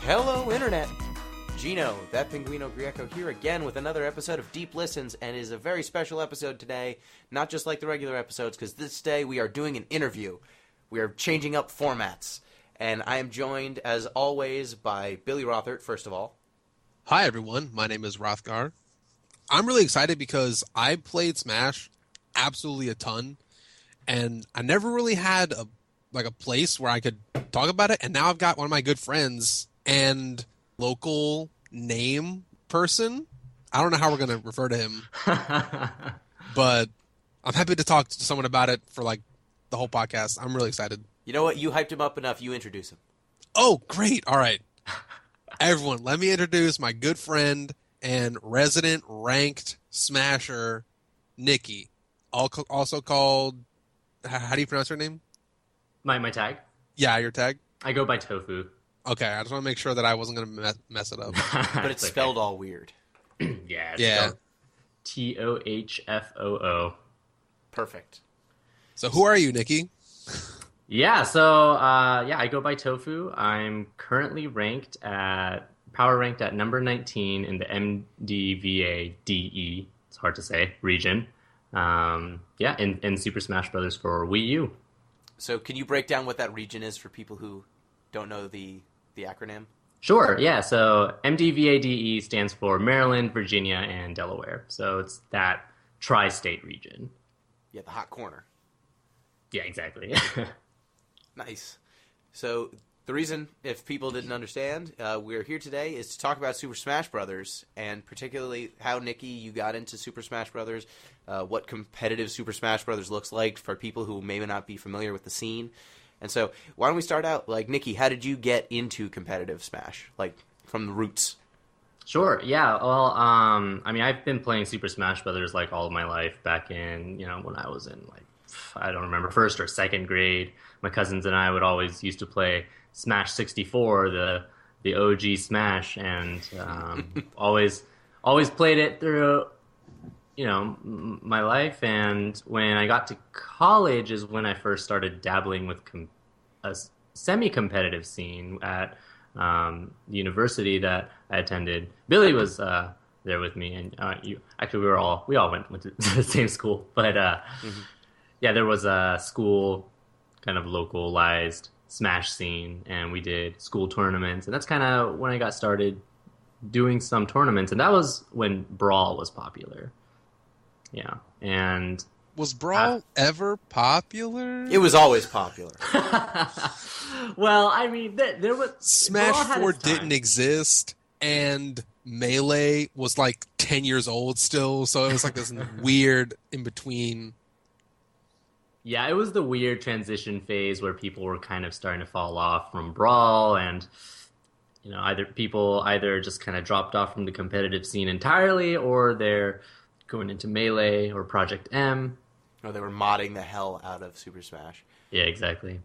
Hello, Internet! Gino, that Pinguino Grieco here again with another episode of Deep Listens, and it is a very special episode today, not just like the regular episodes, because this day we are doing an interview. We are changing up formats, and I am joined, as always, by Billy Rothert, first of all. Hi, everyone. My name is Rothgar. I'm really excited because I played Smash absolutely a ton, and I never really had a place where I could talk about it, and now I've got one of my good friends and local name person. I don't know how we're going to refer to him, but I'm happy to talk to someone about it for the whole podcast. I'm really excited. You know what? You hyped him up enough. You introduce him. Oh, great. All right. Everyone, let me introduce my good friend and resident ranked smasher, Nikki. Also called, how do you pronounce her name? My tag? Yeah, your tag? I go by Tohfoo. Okay, I just want to make sure that I wasn't going to mess it up. But it's spelled all weird. Yeah. Tohfoo. Perfect. So who are you, Nikki? Yeah, so I go by Tohfoo. I'm currently power ranked at number 19 in the MDVA DE, it's hard to say, region. In Super Smash Bros. For Wii U. So can you break down what that region is for people who don't know the acronym? Sure, yeah. So MDVADE stands for Maryland, Virginia, and Delaware. So it's that tri-state region. Yeah, the hot corner. Yeah, exactly. Nice. So the reason, if people didn't understand, we're here today is to talk about Super Smash Brothers, and particularly how, Nikki, you got into Super Smash Brothers, what competitive Super Smash Brothers looks like for people who may not be familiar with the scene. And so why don't we start out, Nikki, how did you get into competitive Smash, from the roots? Sure, yeah. Well, I've been playing Super Smash Brothers all of my life back in, when I was in, I don't remember, first or second grade. My cousins and I would always used to play Smash 64, the OG Smash, and always played it through, my life. And when I got to college is when I first started dabbling with a semi-competitive scene at the university that I attended. Billy was there with me, and we all went to the same school, but yeah, there was a school kind of localized Smash scene, and we did school tournaments, and that's kind of when I got started doing some tournaments, and that was when Brawl was popular. Yeah, and was Brawl ever popular? It was always popular. Well, there was Smash 4 didn't exist, and Melee was 10 years old still, so it was this weird in between. Yeah, it was the weird transition phase where people were kind of starting to fall off from Brawl, and either just kind of dropped off from the competitive scene entirely, or they're going into Melee or Project M. Or they were modding the hell out of Super Smash. Yeah, exactly.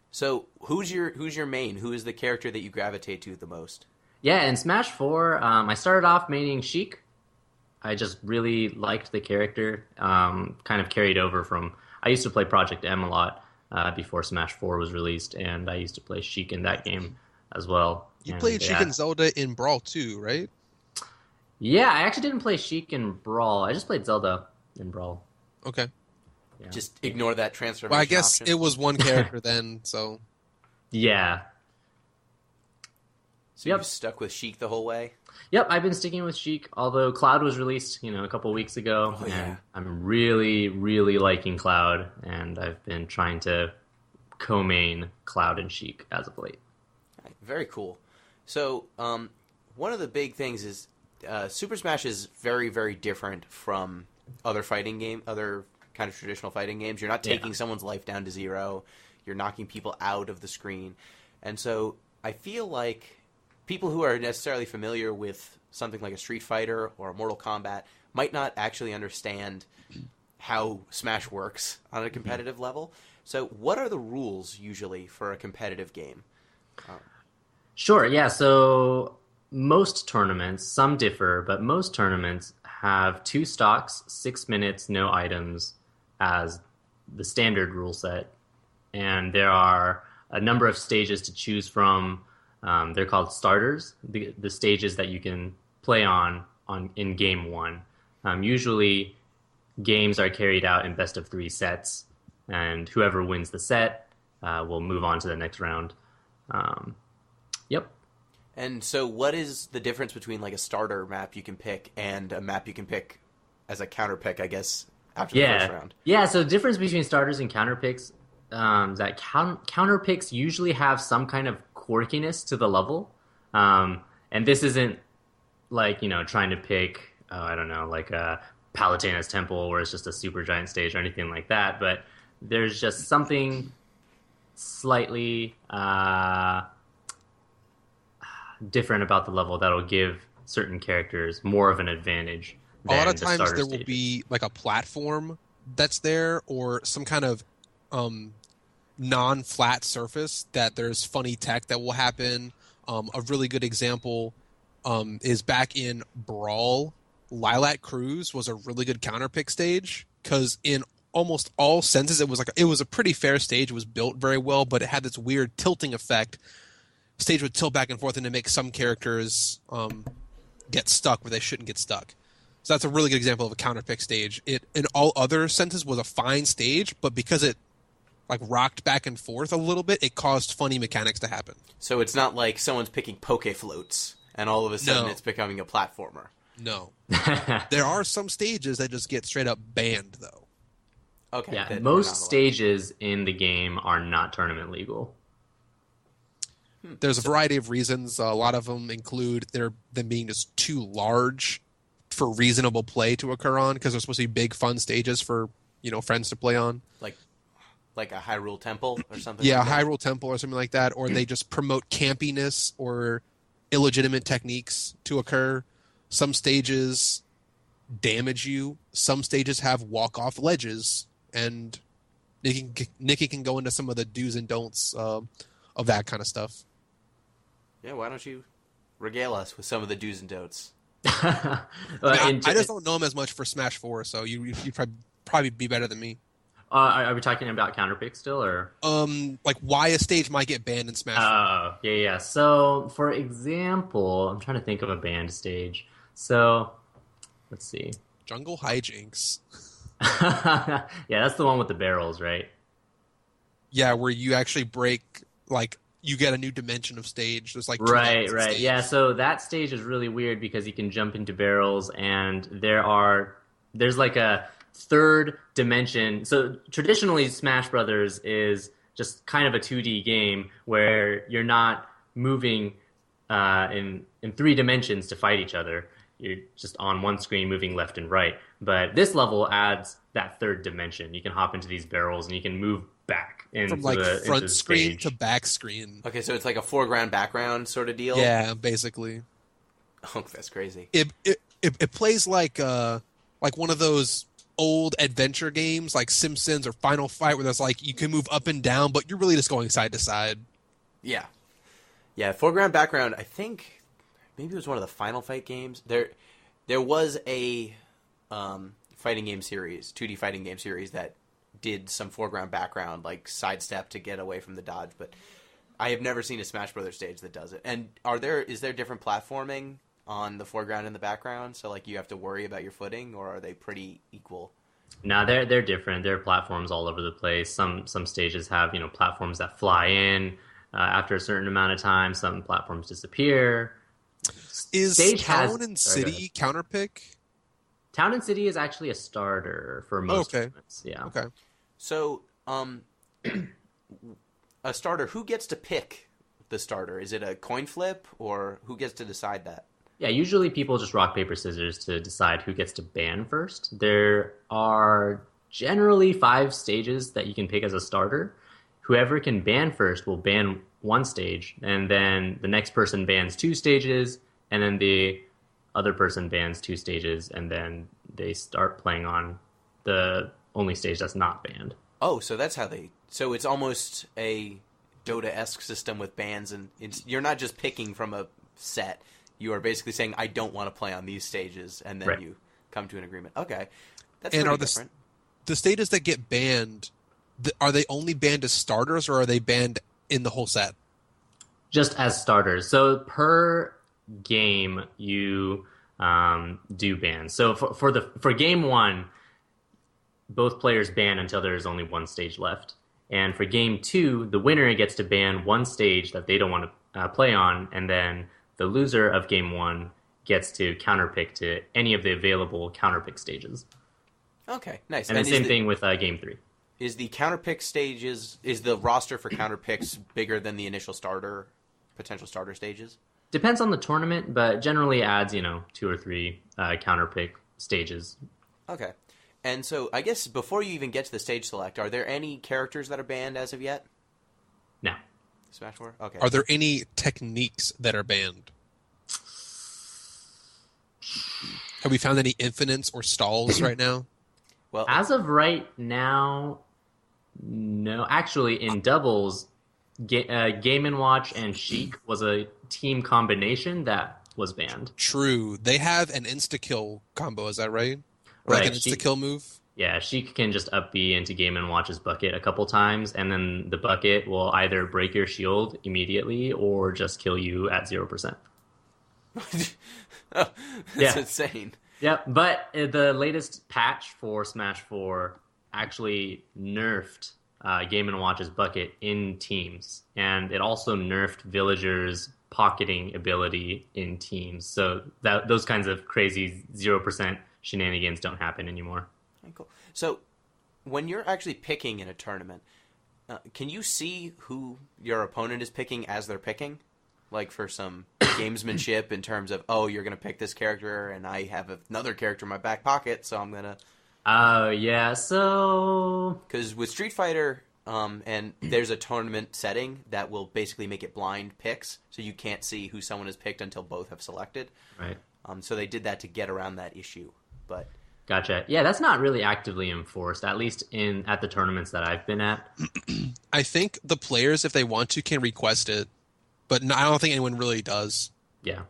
So who's your main? Who is the character that you gravitate to the most? Yeah, in Smash 4, I started off maining Sheik. I just really liked the character. Kind of carried over from... I used to play Project M a lot before Smash 4 was released, and I used to play Sheik in that game as well. You played Sheik and Zelda in Brawl too, right? Yeah, I actually didn't play Sheik in Brawl. I just played Zelda in Brawl. Okay. Yeah. Just ignore that transformation Well, I guess option. it was one character then, so... Yeah. So you stuck with Sheik the whole way? Yep, I've been sticking with Sheik, although Cloud was released, a couple weeks ago. Oh, yeah. And I'm really, really liking Cloud, and I've been trying to co-main Cloud and Sheik as of late. Very cool. So, one of the big things is Super Smash is very, very different from other kind of traditional fighting games. You're not taking someone's life down to zero. You're knocking people out of the screen. And so I feel like people who are necessarily familiar with something like a Street Fighter or a Mortal Kombat might not actually understand how Smash works on a competitive level. So what are the rules usually for a competitive game? Sure, yeah. So most tournaments, some differ, but most tournaments have 2 stocks, 6 minutes, no items as the standard rule set. And there are a number of stages to choose from. They're called starters, the stages that you can play on in game one. Usually, games are carried out in best of three sets, and whoever wins the set will move on to the next round. Yep. And so, what is the difference between like a starter map you can pick and a map you can pick as a counter pick? I guess after the first round. Yeah. So, the difference between starters and counter picks, that counter picks usually have some kind of quirkiness to the level, and this isn't like trying to pick I don't know, like a Palutena's Temple where it's just a super giant stage or anything like that, but there's just something slightly different about the level that'll give certain characters more of an advantage A lot than of the times starter there stages. will be like a platform that's there or some kind of non-flat surface that there's funny tech that will happen. A really good example is back in Brawl. Lilac Cruise was a really good counterpick stage because in almost all senses it was a pretty fair stage. It was built very well, but it had this weird tilting effect. Stage would tilt back and forth and to make some characters get stuck where they shouldn't get stuck. So that's a really good example of a counterpick stage. It in all other senses was a fine stage, but because it like rocked back and forth a little bit, it caused funny mechanics to happen. So it's not like someone's picking poke floats and all of a sudden No. it's becoming a platformer. No. There are some stages that just get straight up banned though. Okay. Yeah, then we're not most allowed. stages in the game are not tournament legal. There's a variety of reasons. A lot of them include them being just too large for reasonable play to occur on because they're supposed to be big fun stages for friends to play on. Like a Hyrule Temple or something. Yeah, like that? Hyrule Temple or something like that, or they just promote campiness or illegitimate techniques to occur. Some stages damage you. Some stages have walk-off ledges, and Nikki can go into some of the do's and don'ts of that kind of stuff. Yeah, why don't you regale us with some of the do's and don'ts? I just don't know him as much for Smash 4, so you probably be better than me. Are we talking about counterpick still, or? Like why a stage might get banned in Smash 4. Oh, yeah. So, for example, I'm trying to think of a banned stage. So, let's see. Jungle Hijinks. Yeah, that's the one with the barrels, right? Yeah, where you actually break, like, you get a new dimension of stage. There's like two Right. levels of stage. Yeah, so that stage is really weird because you can jump into barrels, and there's like a third dimension. So traditionally, Smash Brothers is just kind of a 2D game where you're not moving in three dimensions to fight each other. You're just on one screen moving left and right. But this level adds that third dimension. You can hop into these barrels and you can move back into From like into front the screen stage. to back screen. Okay, so it's like a foreground background sort of deal. Yeah, basically. Oh, that's crazy. It plays like one of those old adventure games like Simpsons or Final Fight where there's like you can move up and down, but you're really just going side to side. Yeah. Yeah, foreground background, I think maybe it was one of the Final Fight games. There was a fighting game series, 2D fighting game series that did some foreground background, like sidestep to get away from the dodge, but I have never seen a Smash Brothers stage that does it. And is there different platforming on the foreground and the background? So like you have to worry about your footing, or are they pretty equal? No, they're different. There are platforms all over the place. Some stages have platforms that fly in after a certain amount of time. Some platforms disappear. Is Stage has- Town and Sorry, go City counterpick? Town and City is actually a starter for most Okay. tournaments. Yeah. Okay. So, a starter, who gets to pick the starter? Is it a coin flip, or who gets to decide that? Yeah, usually people just rock, paper, scissors to decide who gets to ban first. There are generally 5 stages that you can pick as a starter. Whoever can ban first will ban one stage, and then the next person bans 2 stages, and then the other person bans 2 stages, and then they start playing on the only stage that's not banned. Oh, so that's how so it's almost a Dota-esque system with bans, and you're not just picking from a set. You are basically saying, I don't want to play on these stages, and then Right. you come to an agreement. Okay. That's And pretty are different. the stages that get banned, are they only banned as starters or are they banned in the whole set? Just as starters. So per game, you do ban. So for game one, both players ban until there is only one stage left. And for game two, the winner gets to ban one stage that they don't want to play on, and then the loser of game one gets to counterpick to any of the available counterpick stages. Okay, nice. And the same thing with game three. Is the counterpick stages, is the roster for counterpicks bigger than the initial potential starter stages? Depends on the tournament, but generally adds, 2 or 3 counterpick stages. Okay. And so I guess before you even get to the stage select, are there any characters that are banned as of yet? No. Smash 4? Okay. Are there any techniques that are banned? Have we found any infinites or stalls right now? Well, as of right now, no. Actually, in doubles, Game & Watch and Sheik was a team combination that was banned. True. They have an insta-kill combo, is that right? Or right. Like an insta-kill move? Yeah, Sheik can just up B into Game & Watch's bucket a couple times, and then the bucket will either break your shield immediately or just kill you at 0%. That's insane. Yep, but the latest patch for Smash 4 actually nerfed Game & Watch's bucket in teams, and it also nerfed Villagers' pocketing ability in teams, so those kinds of crazy 0% shenanigans don't happen anymore. Okay, cool. So when you're actually picking in a tournament, can you see who your opponent is picking as they're picking? Like for some gamesmanship in terms of, oh, you're going to pick this character and I have another character in my back pocket, so I'm going to... yeah, so... Because with Street Fighter, and there's a tournament setting that will basically make it blind picks, so you can't see who someone has picked until both have selected. Right. So they did that to get around that issue, but... Gotcha. Yeah, that's not really actively enforced, at least at the tournaments that I've been at. I think the players, if they want to, can request it, but I don't think anyone really does. Yeah.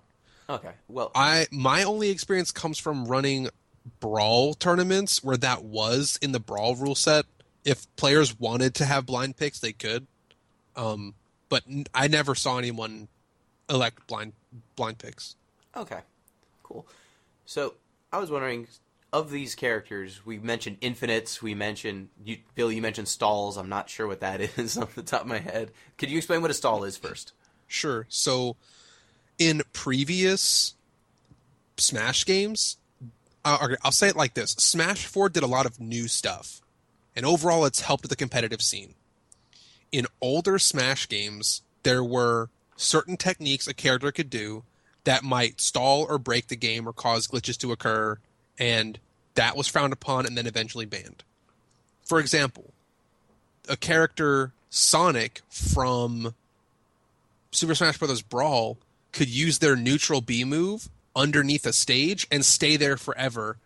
Okay. Well, my only experience comes from running Brawl tournaments where that was in the Brawl rule set. If players wanted to have blind picks, they could. But I never saw anyone elect blind picks. Okay. Cool. So I was wondering, of these characters, we mentioned infinites, Bill, you mentioned stalls. I'm not sure what that is off the top of my head. Could you explain what a stall is first? Sure. So in previous Smash games, I'll say it like this. Smash 4 did a lot of new stuff, and overall it's helped the competitive scene. In older Smash games, there were certain techniques a character could do that might stall or break the game or cause glitches to occur, and that was frowned upon and then eventually banned. For example, a character, Sonic, from Super Smash Bros. Brawl could use their neutral B move underneath a stage and stay there forever,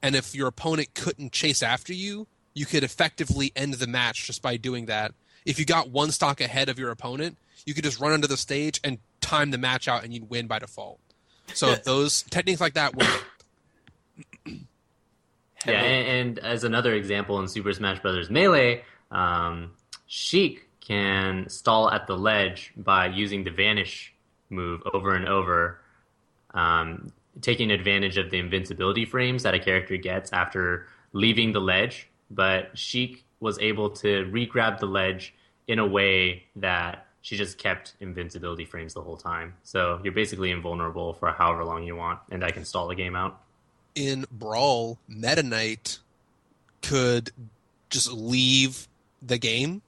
and if your opponent couldn't chase after you, you could effectively end the match just by doing that. If you got one stock ahead of your opponent, you could just run under the stage and time the match out and you'd win by default. So those techniques like that were... Yeah, and as another example in Super Smash Bros. Melee, Sheik can stall at the ledge by using the Vanish move over and over, taking advantage of the invincibility frames that a character gets after leaving the ledge. But Sheik was able to re-grab the ledge in a way that she just kept invincibility frames the whole time. So you're basically invulnerable for however long you want, and I can stall the game out. In Brawl, Meta Knight could just leave the game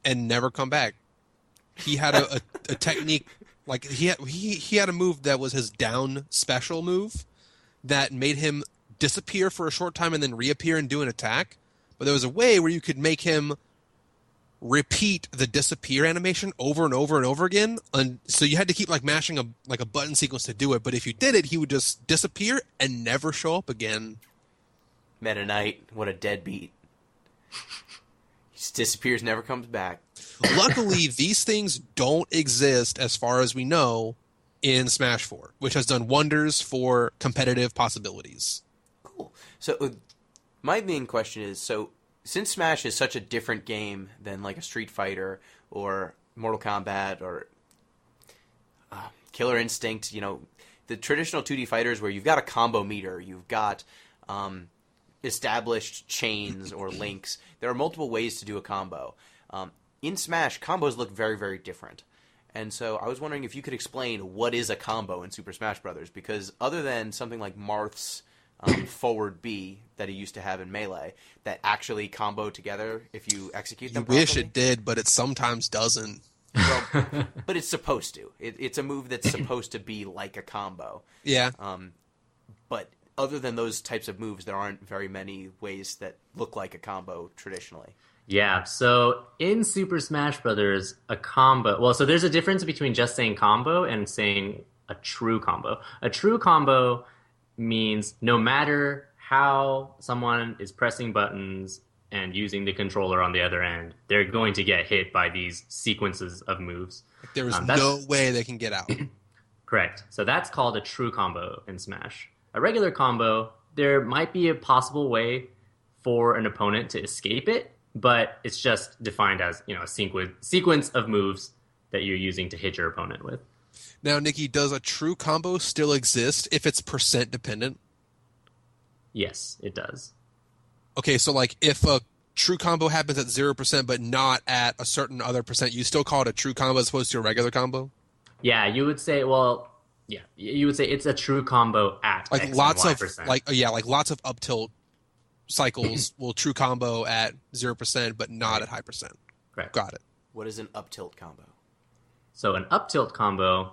and never come back. He had a technique, like he had a move that was his down special move that made him disappear for a short time and then reappear and do an attack. But there was a way where you could make him repeat the disappear animation over and over and over again, and so you had to keep like mashing a button sequence to do it. But if you did it, he would just disappear and never show up again. Meta Knight, what a deadbeat. He just disappears, never comes back. Luckily, these things don't exist as far as we know in Smash 4, which has done wonders for competitive possibilities. Cool. So my main question is, since Smash is such a different game than like a Street Fighter or Mortal Kombat or Killer Instinct, the traditional 2D fighters where you've got a combo meter, you've got established chains or links. There are multiple ways to do a combo. In Smash, combos look very, very different. And so I was wondering if you could explain what is a combo in Super Smash Bros. Because other than something like Marth's forward B that he used to have in Melee, that actually combo together if you execute them properly. Wish it did, but it sometimes doesn't. Well, but it's supposed to. It's a move that's supposed to be like a combo. Yeah. But other than those types of moves, there aren't very many ways that look like a combo traditionally. Yeah, so in Super Smash Brothers, a combo... Well, so there's a difference between just saying combo and saying a true combo. A true combo means no matter how someone is pressing buttons and using the controller on the other end, they're going to get hit by these sequences of moves. There is no way they can get out. Correct. So that's called a true combo in Smash. A regular combo, there might be a possible way for an opponent to escape it, but it's just defined as, a sequence of moves that you're using to hit your opponent with. Now, Nikki, does a true combo still exist if it's percent dependent? Yes, it does. Okay, so if a true combo happens at 0% but not at a certain other percent, you still call it a true combo as opposed to a regular combo? Yeah, you would say, you would say it's a true combo at X lots and Y of percent. lots of up tilt cycles will true combo at 0% but not at high percent. Correct. Got it. What is an up tilt combo? So an up tilt combo,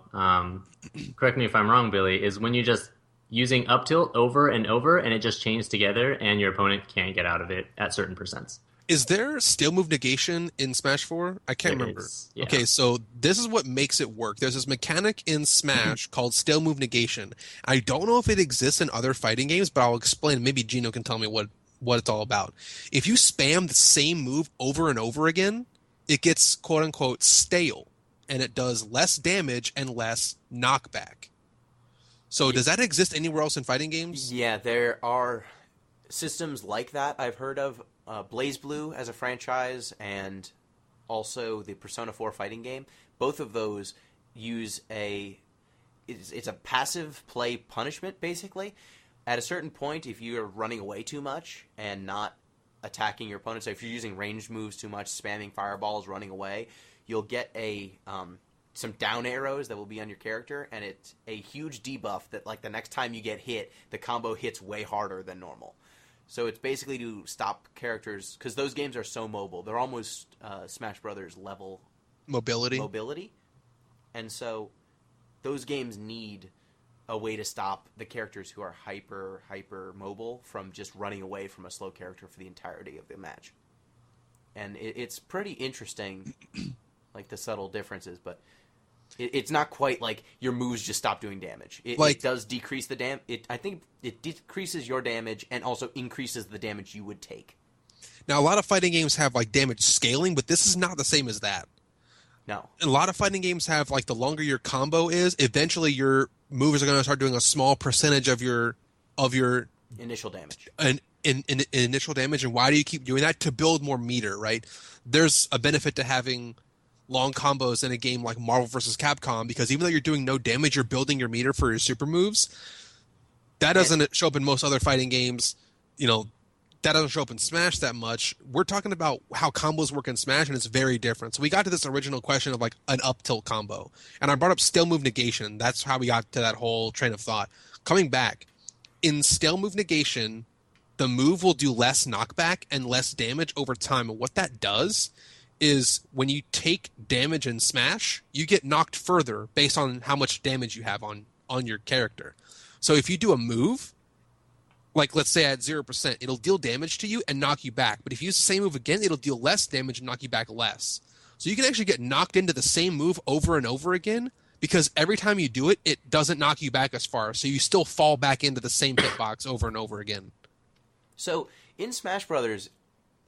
correct me if I'm wrong, Billy, is when you're just using up tilt over and over and it just chains together and your opponent can't get out of it at certain percents. Is there still move negation in Smash 4? I can't remember. Yeah. Okay, so this is what makes it work. There's this mechanic in Smash called still move negation. I don't know if it exists in other fighting games, but I'll explain. Maybe Gino can tell me what it's all about. If you spam the same move over and over again, it gets quote-unquote stale, and it does less damage and less knockback. So does that exist anywhere else in fighting games? Yeah, there are systems like that I've heard of. BlazBlue as a franchise and also the Persona 4 fighting game. Both of those use it's a passive play punishment, basically. At a certain point, if you're running away too much and not attacking your opponent, so if you're using ranged moves too much, spamming fireballs, running away, you'll get some down arrows that will be on your character, and it's a huge debuff that, the next time you get hit, the combo hits way harder than normal. So it's basically to stop characters, because those games are so mobile. They're almost Smash Brothers level mobility. And so those games need a way to stop the characters who are hyper mobile from just running away from a slow character for the entirety of the match. And it's pretty interesting, the subtle differences, but it's not quite like your moves just stop doing damage. It does decrease the damage. I think it decreases your damage and also increases the damage you would take. Now, a lot of fighting games have damage scaling, but this is not the same as that. No. A lot of fighting games have the longer your combo is, eventually your moves are going to start doing a small percentage of your initial damage. In initial damage. And why do you keep doing that? To build more meter, right? There's a benefit to having long combos in a game like Marvel vs. Capcom, because even though you're doing no damage, you're building your meter for your super moves. That doesn't show up in most other fighting games. That doesn't show up in Smash that much. We're talking about how combos work in Smash, and it's very different. So we got to this original question of an up tilt combo, and I brought up still move negation. That's how we got to that whole train of thought. Coming back, in still move negation, the move will do less knockback and less damage over time, and what that does is when you take damage in Smash, you get knocked further based on how much damage you have on your character. So if you do a move, let's say at 0%, it'll deal damage to you and knock you back. But if you use the same move again, it'll deal less damage and knock you back less. So you can actually get knocked into the same move over and over again, because every time you do it, it doesn't knock you back as far. So you still fall back into the same hitbox over and over again. So in Smash Brothers,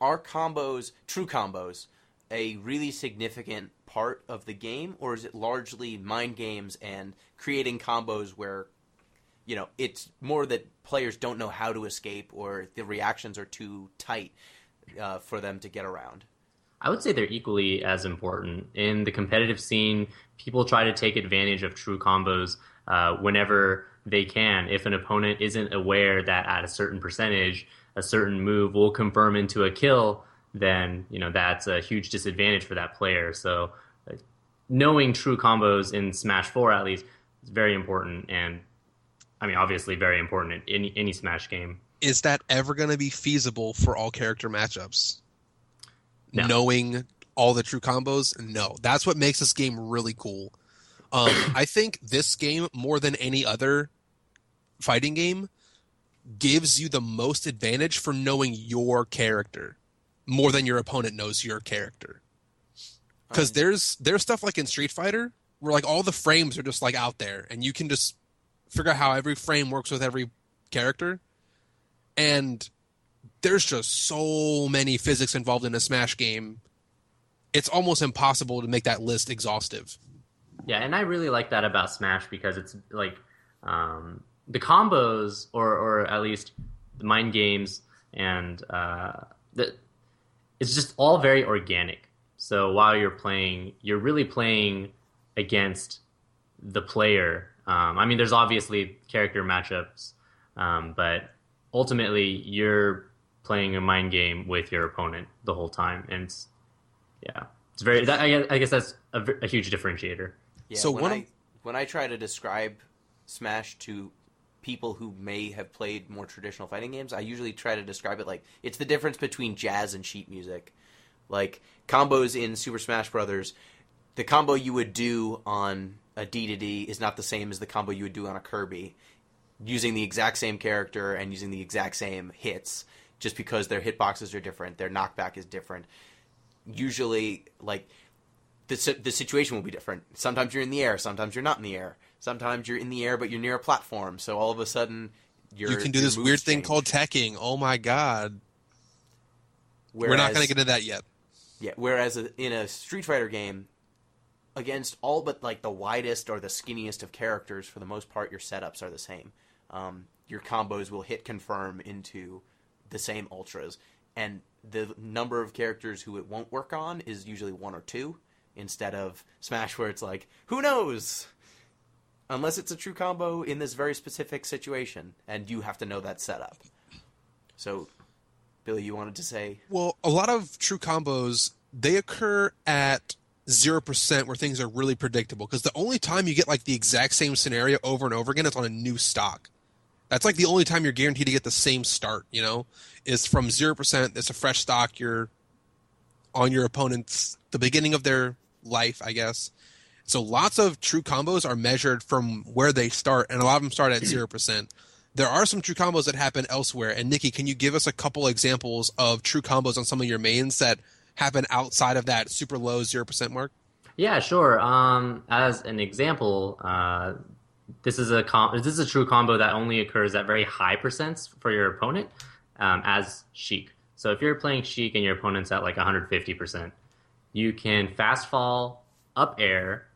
are true combos, a really significant part of the game, or is it largely mind games and creating combos where, it's more that players don't know how to escape or the reactions are too tight for them to get around? I would say they're equally as important. In the competitive scene, people try to take advantage of true combos whenever they can. If an opponent isn't aware that at a certain percentage, a certain move will confirm into a kill, then that's a huge disadvantage for that player. So knowing true combos in Smash 4 at least is very important, and I mean obviously very important in any Smash game. Is that ever going to be feasible for all character matchups? No. Knowing all the true combos? No. That's what makes this game really cool. I think this game, more than any other fighting game, gives you the most advantage for knowing your character more than your opponent knows your character. Because there's stuff like in Street Fighter where like all the frames are just like out there, and you can just figure out how every frame works with every character. And there's just so many physics involved in a Smash game. It's almost impossible to make that list exhaustive. Yeah, and I really like that about Smash because it's like the combos, or at least the mind games, and it's just all very organic. So while you're playing, you're really playing against the player. I mean, there's obviously character matchups, but ultimately you're playing a mind game with your opponent the whole time, and it's very. I guess that's a huge differentiator. Yeah, so when I try to describe Smash to people who may have played more traditional fighting games, I usually try to describe it like it's the difference between jazz and sheet music. Like combos in Super Smash Brothers, the combo you would do on a D is not the same as the combo you would do on a Kirby, using the exact same character and using the exact same hits, just because their hitboxes are different, their knockback is different. Usually, like, the situation will be different. Sometimes you're in the air, sometimes you're not in the air. Sometimes you're in the air, but you're near a platform, so all of a sudden you can do this weird thing called teching. Oh my god. We're not going to get into that yet. Yeah, whereas in a Street Fighter game, against all but like the widest or the skinniest of characters, for the most part, your setups are the same. Your combos will hit confirm into the same ultras, and the number of characters who it won't work on is usually 1 or 2, instead of Smash where it's like, who knows? Unless it's a true combo in this very specific situation, and you have to know that setup. So, Billy, you wanted to say? Well, a lot of true combos, they occur at 0% where things are really predictable, because the only time you get like the exact same scenario over and over again is on a new stock. That's like the only time you're guaranteed to get the same start, is from 0%. It's a fresh stock. You're on your opponent's, the beginning of their life, I guess. So lots of true combos are measured from where they start, and a lot of them start at 0%. There are some true combos that happen elsewhere. And Nikki, can you give us a couple examples of true combos on some of your mains that happen outside of that super low 0% mark? Yeah, sure. As an example, this is a true combo that only occurs at very high percents for your opponent, as Sheik. So if you're playing Sheik and your opponent's at like 150%, you can fast fall up air,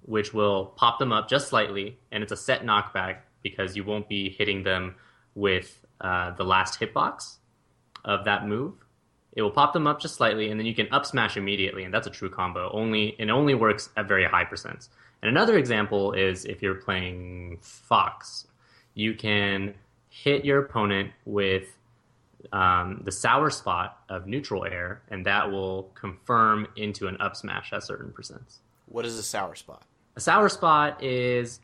which will pop them up just slightly, and it's a set knockback because you won't be hitting them with the last hitbox of that move. It will pop them up just slightly, and then you can up smash immediately, and that's a true combo. It only works at very high percents. And another example is if you're playing Fox, you can hit your opponent with the sour spot of neutral air, and that will confirm into an up smash at certain percents. What is a sour spot? A sour spot is,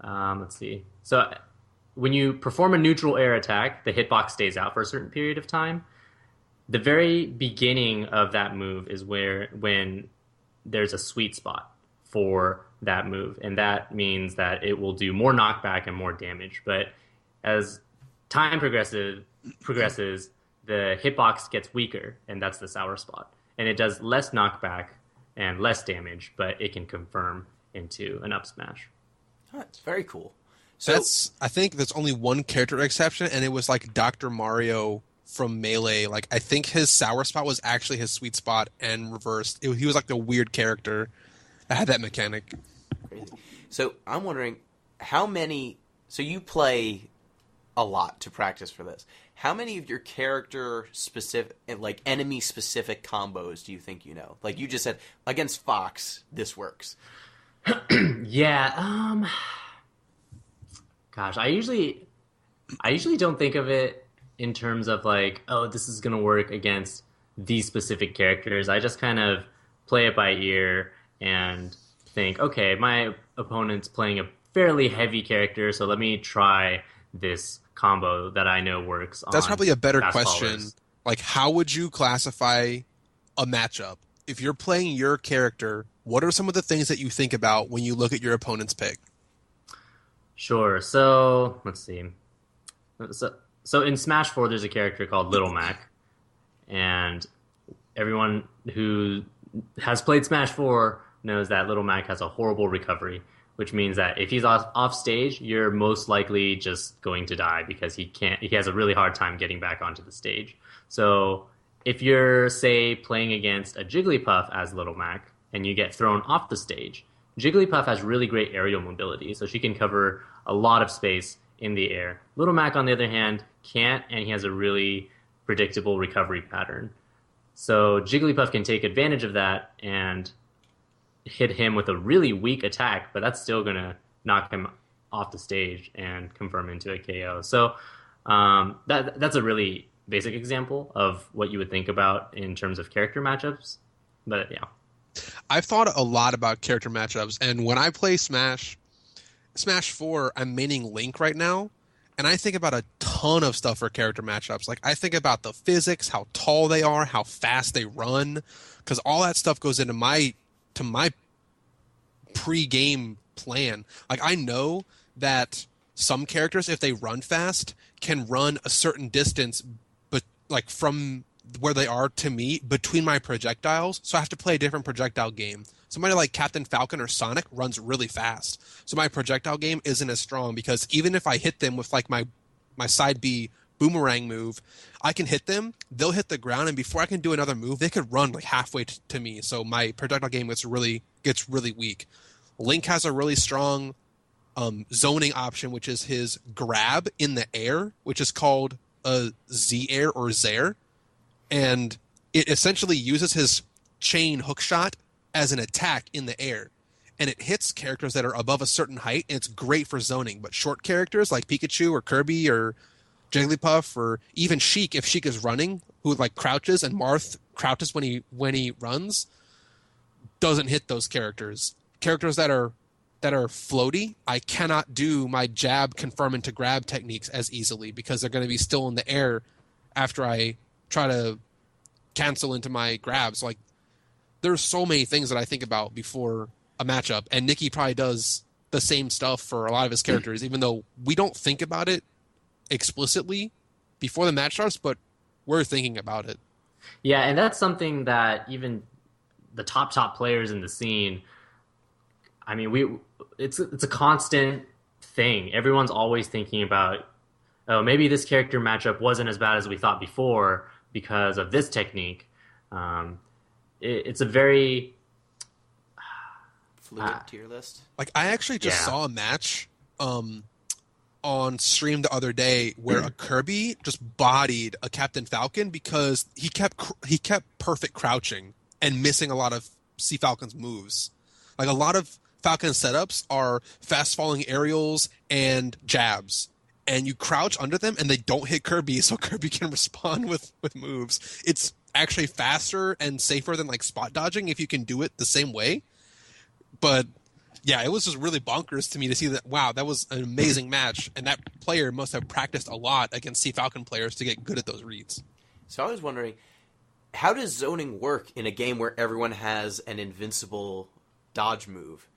let's see. So when you perform a neutral air attack, the hitbox stays out for a certain period of time. The very beginning of that move is when there's a sweet spot for that move, and that means that it will do more knockback and more damage. But as time progresses, the hitbox gets weaker, and that's the sour spot. And it does less knockback and less damage, but it can confirm into an up smash. Huh, very cool. So I think there's only one character exception, and it was like Dr. Mario from Melee. Like, I think his sour spot was actually his sweet spot and reversed. He was like the weird character that had that mechanic. Crazy. So I'm wondering how many. So you play a lot to practice for this. How many of your character specific, like enemy specific combos do you think you know? Like you just said, against Fox, this works. Yeah. Gosh, I usually don't think of it in terms of like, oh, this is gonna work against these specific characters. I just kind of play it by ear and think, okay, my opponent's playing a fairly heavy character, so let me try this combo that I know works on That's probably a better fast question. followers. Like, how would you classify a matchup? If you're playing your character, what are some of the things that you think about when you look at your opponent's pick? Sure. So let's see. So in Smash 4, there's a character called Little Mac, and everyone who has played Smash 4 knows that Little Mac has a horrible recovery, which means that if he's off stage, you're most likely just going to die because he has a really hard time getting back onto the stage. So if you're, say, playing against a Jigglypuff as Little Mac and you get thrown off the stage, Jigglypuff has really great aerial mobility, so she can cover a lot of space in the air. Little Mac, on the other hand, can't, and he has a really predictable recovery pattern. So Jigglypuff can take advantage of that and hit him with a really weak attack, but that's still going to knock him off the stage and confirm into a KO. So that's a really basic example of what you would think about in terms of character matchups. But yeah. I've thought a lot about character matchups, and when I play Smash 4, I'm maining Link right now, and I think about a ton of stuff for character matchups. Like, I think about the physics, how tall they are, how fast they run, because all that stuff goes into my pre-game plan. Like, I know that some characters, if they run fast, can run a certain distance, but like from where they are to me between my projectiles, so I have to play a different projectile game. Somebody like Captain Falcon or Sonic runs really fast, so my projectile game isn't as strong, because even if I hit them with like my side B boomerang move, I can hit them, they'll hit the ground, and before I can do another move, they could run like halfway to me, so my projectile game gets really weak. Link has a really strong zoning option, which is his grab in the air, which is called a Z-air or Zair. And it essentially uses his chain hook shot as an attack in the air. And it hits characters that are above a certain height, and it's great for zoning. But short characters like Pikachu or Kirby or Jigglypuff or even Sheik, if Sheik is running, who like crouches, and Marth crouches when he runs, doesn't hit those characters. Characters that are floaty, I cannot do my jab confirm into grab techniques as easily, because they're going to be still in the air after I try to cancel into my grabs. Like, there's so many things that I think about before a matchup, and Nikki probably does the same stuff for a lot of his characters, even though we don't think about it explicitly before the match starts, but we're thinking about it. Yeah, and that's something that even the top players in the scene, I mean, it's a constant thing. Everyone's always thinking about, oh, maybe this character matchup wasn't as bad as we thought before because of this technique. It's a very fluid tier list. Like, I actually just saw a match on stream the other day where a Kirby just bodied a Captain Falcon because he kept perfect crouching and missing a lot of C Falcon's moves. Like, a lot of Falcon setups are fast falling aerials and jabs, and you crouch under them and they don't hit Kirby, so Kirby can respond with moves. It's actually faster and safer than like spot dodging if you can do it the same way. But yeah, it was just really bonkers to me to see that. Wow, that was an amazing match, and that player must have practiced a lot against C Falcon players to get good at those reads. So I was wondering, how does zoning work in a game where everyone has an invincible dodge move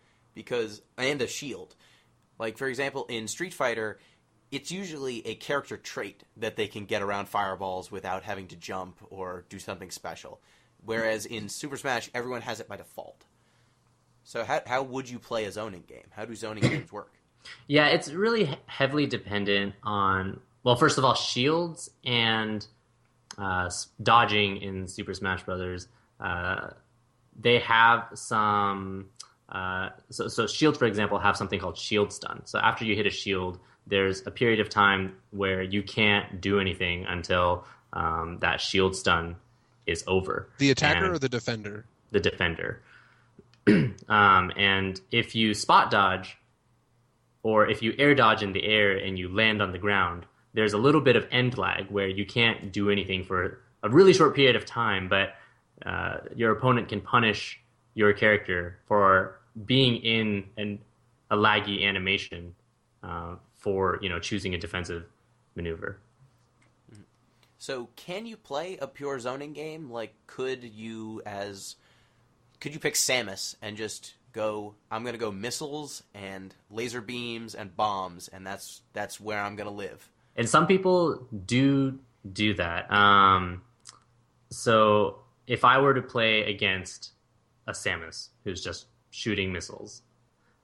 and a shield? Like, for example, in Street Fighter, it's usually a character trait that they can get around fireballs without having to jump or do something special. Whereas in Super Smash, everyone has it by default. So how would you play a zoning game? How do zoning games work? Yeah, it's really heavily dependent on, well, first of all, shields and dodging in Super Smash Brothers. They have some So shields, for example, have something called shield stun. So after you hit a shield, there's a period of time where you can't do anything until that shield stun is over. The attacker And or the defender? the defender. And if you spot dodge, or if you air dodge in the air and you land on the ground, there's a little bit of end lag where you can't do anything for a really short period of time, but your opponent can punish your character for being in a laggy animation for choosing a defensive maneuver. So can you play a pure zoning game? Like, could you pick Samus and just go, I'm going to go missiles and laser beams and bombs, and that's where I'm going to live? And some people do that. So if I were to play against a Samus who's just shooting missiles,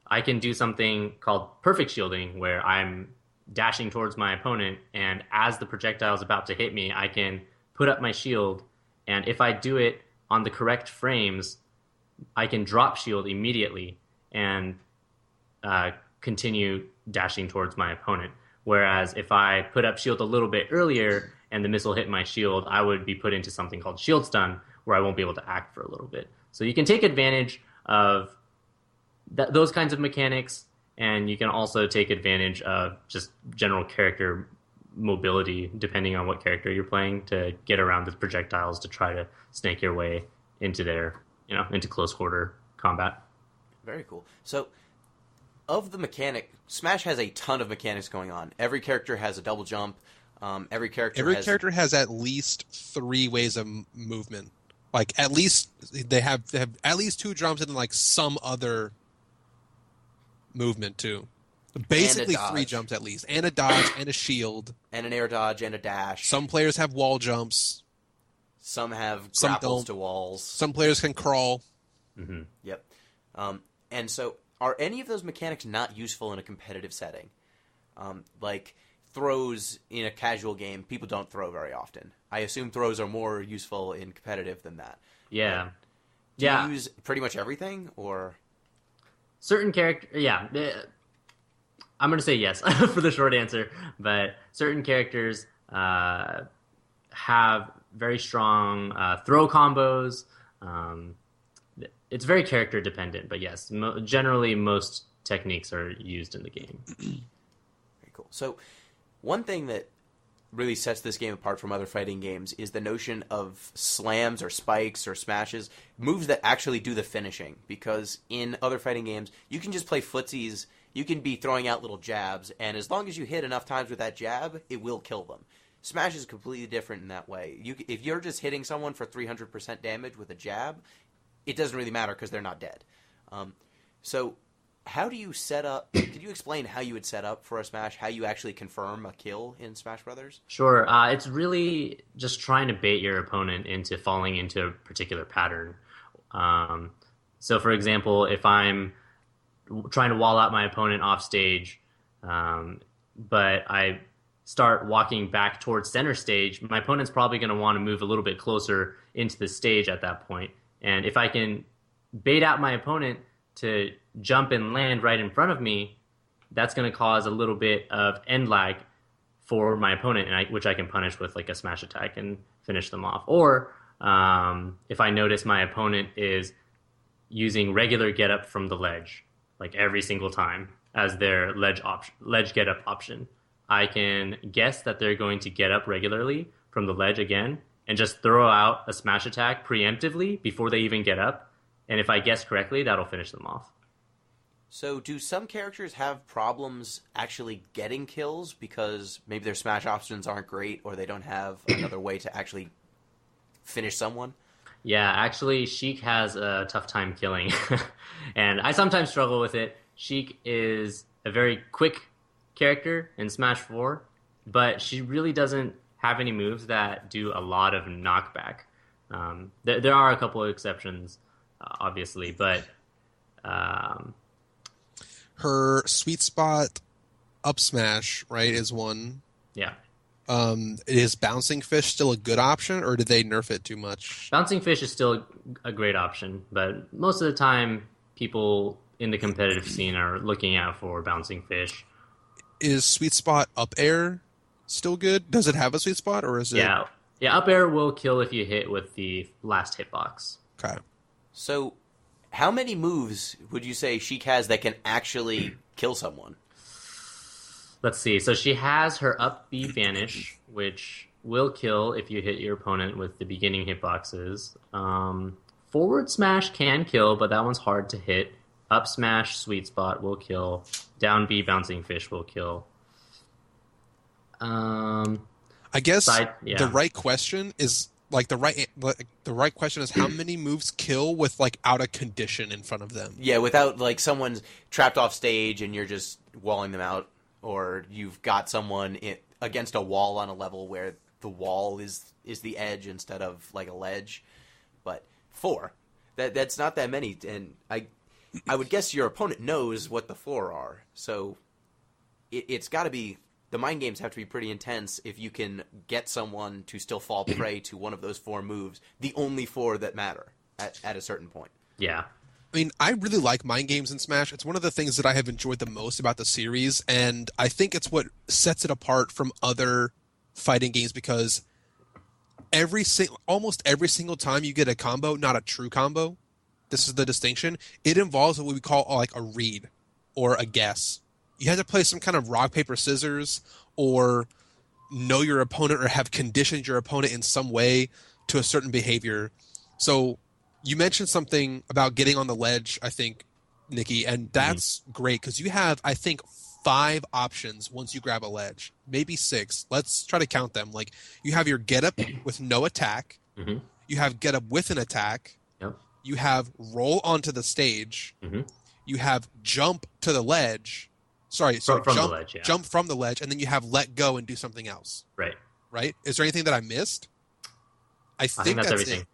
I can do something called perfect shielding, where I'm dashing towards my opponent, and as the projectile is about to hit me, I can put up my shield, and if I do it on the correct frames, I can drop shield immediately and continue dashing towards my opponent. Whereas if I put up shield a little bit earlier and the missile hit my shield, I would be put into something called shield stun, where I won't be able to act for a little bit. So you can take advantage of those kinds of mechanics, and you can also take advantage of just general character mobility, depending on what character you're playing, to get around the projectiles to try to snake your way into into close quarter combat. Very cool. So, of the mechanic, Smash has a ton of mechanics going on. Every character has a double jump. Every character has at least 3 ways of movement. Like, at least they have at least 2 jumps and like some other movement too. Basically 3 jumps at least, and a dodge, and a shield, and an air dodge, and a dash. Some players have wall jumps. Some have grapples to walls. Some players can crawl. Mm-hmm. Yep. And so, are any of those mechanics not useful in a competitive setting? Like throws in a casual game, people don't throw very often. I assume throws are more useful in competitive than that. Yeah. Do you use pretty much everything, or certain character? Yeah. I'm going to say yes for the short answer, but certain characters have very strong throw combos. It's very character dependent, but yes, generally most techniques are used in the game. Very cool. So one thing that really sets this game apart from other fighting games is the notion of slams or spikes or smashes, moves that actually do the finishing. Because in other fighting games, you can just play footsies, you can be throwing out little jabs, and as long as you hit enough times with that jab, it will kill them. Smash is completely different in that way. If you're just hitting someone for 300% damage with a jab, it doesn't really matter because they're not dead. So how do you set up? Could you explain how you would set up for a smash? How you actually confirm a kill in Smash Brothers? Sure. It's really just trying to bait your opponent into falling into a particular pattern. So, for example, if I'm trying to wall out my opponent off stage, but I start walking back towards center stage, my opponent's probably going to want to move a little bit closer into the stage at that point. And if I can bait out my opponent to jump and land right in front of me, that's going to cause a little bit of end lag for my opponent, which I can punish with like a smash attack and finish them off. Or if I notice my opponent is using regular get up from the ledge, like every single time as their ledge get up option, I can guess that they're going to get up regularly from the ledge again and just throw out a smash attack preemptively before they even get up. And if I guess correctly, that'll finish them off. So do some characters have problems actually getting kills because maybe their smash options aren't great or they don't have another way to actually finish someone? Yeah, actually, Sheik has a tough time killing. And I sometimes struggle with it. Sheik is a very quick character in Smash 4, but she really doesn't have any moves that do a lot of knockback. There are a couple of exceptions, obviously, but her sweet spot up smash, right, is one. Yeah. Is Bouncing Fish still a good option, or did they nerf it too much? Bouncing Fish is still a great option, but most of the time people in the competitive scene are looking out for bouncing fish. Is sweet spot up air still good? Does it have a sweet spot, or is it? Yeah, yeah. Up air will kill if you hit with the last hitbox. Okay. So, how many moves would you say Sheik has that can actually kill someone? Let's see. So she has her up B vanish, which will kill if you hit your opponent with the beginning hitboxes. Forward smash can kill, but that one's hard to hit. Up smash, sweet spot will kill. Down B, bouncing fish will kill. I guess the right question is the right question is how many moves kill with like out a condition in front of them. Yeah, without like someone's trapped off stage and you're just walling them out, or you've got someone against a wall on a level where the wall is the edge instead of like a ledge. But 4, that's not that many, and I would guess your opponent knows what the 4 are. So it's got to be, the mind games have to be pretty intense if you can get someone to still fall prey to one of those 4 moves, the only 4 that matter at a certain point. Yeah. I mean, I really like mind games in Smash. It's one of the things that I have enjoyed the most about the series, and I think it's what sets it apart from other fighting games because almost every single time you get a combo, not a true combo, this is the distinction, it involves what we call like a read or a guess. You have to play some kind of rock, paper, scissors, or know your opponent or have conditioned your opponent in some way to a certain behavior. So you mentioned something about getting on the ledge, I think, Nikki, and that's great because you have, I think, 5 options once you grab a ledge, maybe 6. Let's try to count them. Like you have your get up with no attack. Mm-hmm. You have get up with an attack. Yep. You have roll onto the stage. Mm-hmm. You have jump to the ledge. Sorry, from jump, the ledge, yeah. Jump from the ledge, and then you have let go and do something else. Right. Is there anything that I missed? I think that's everything. it.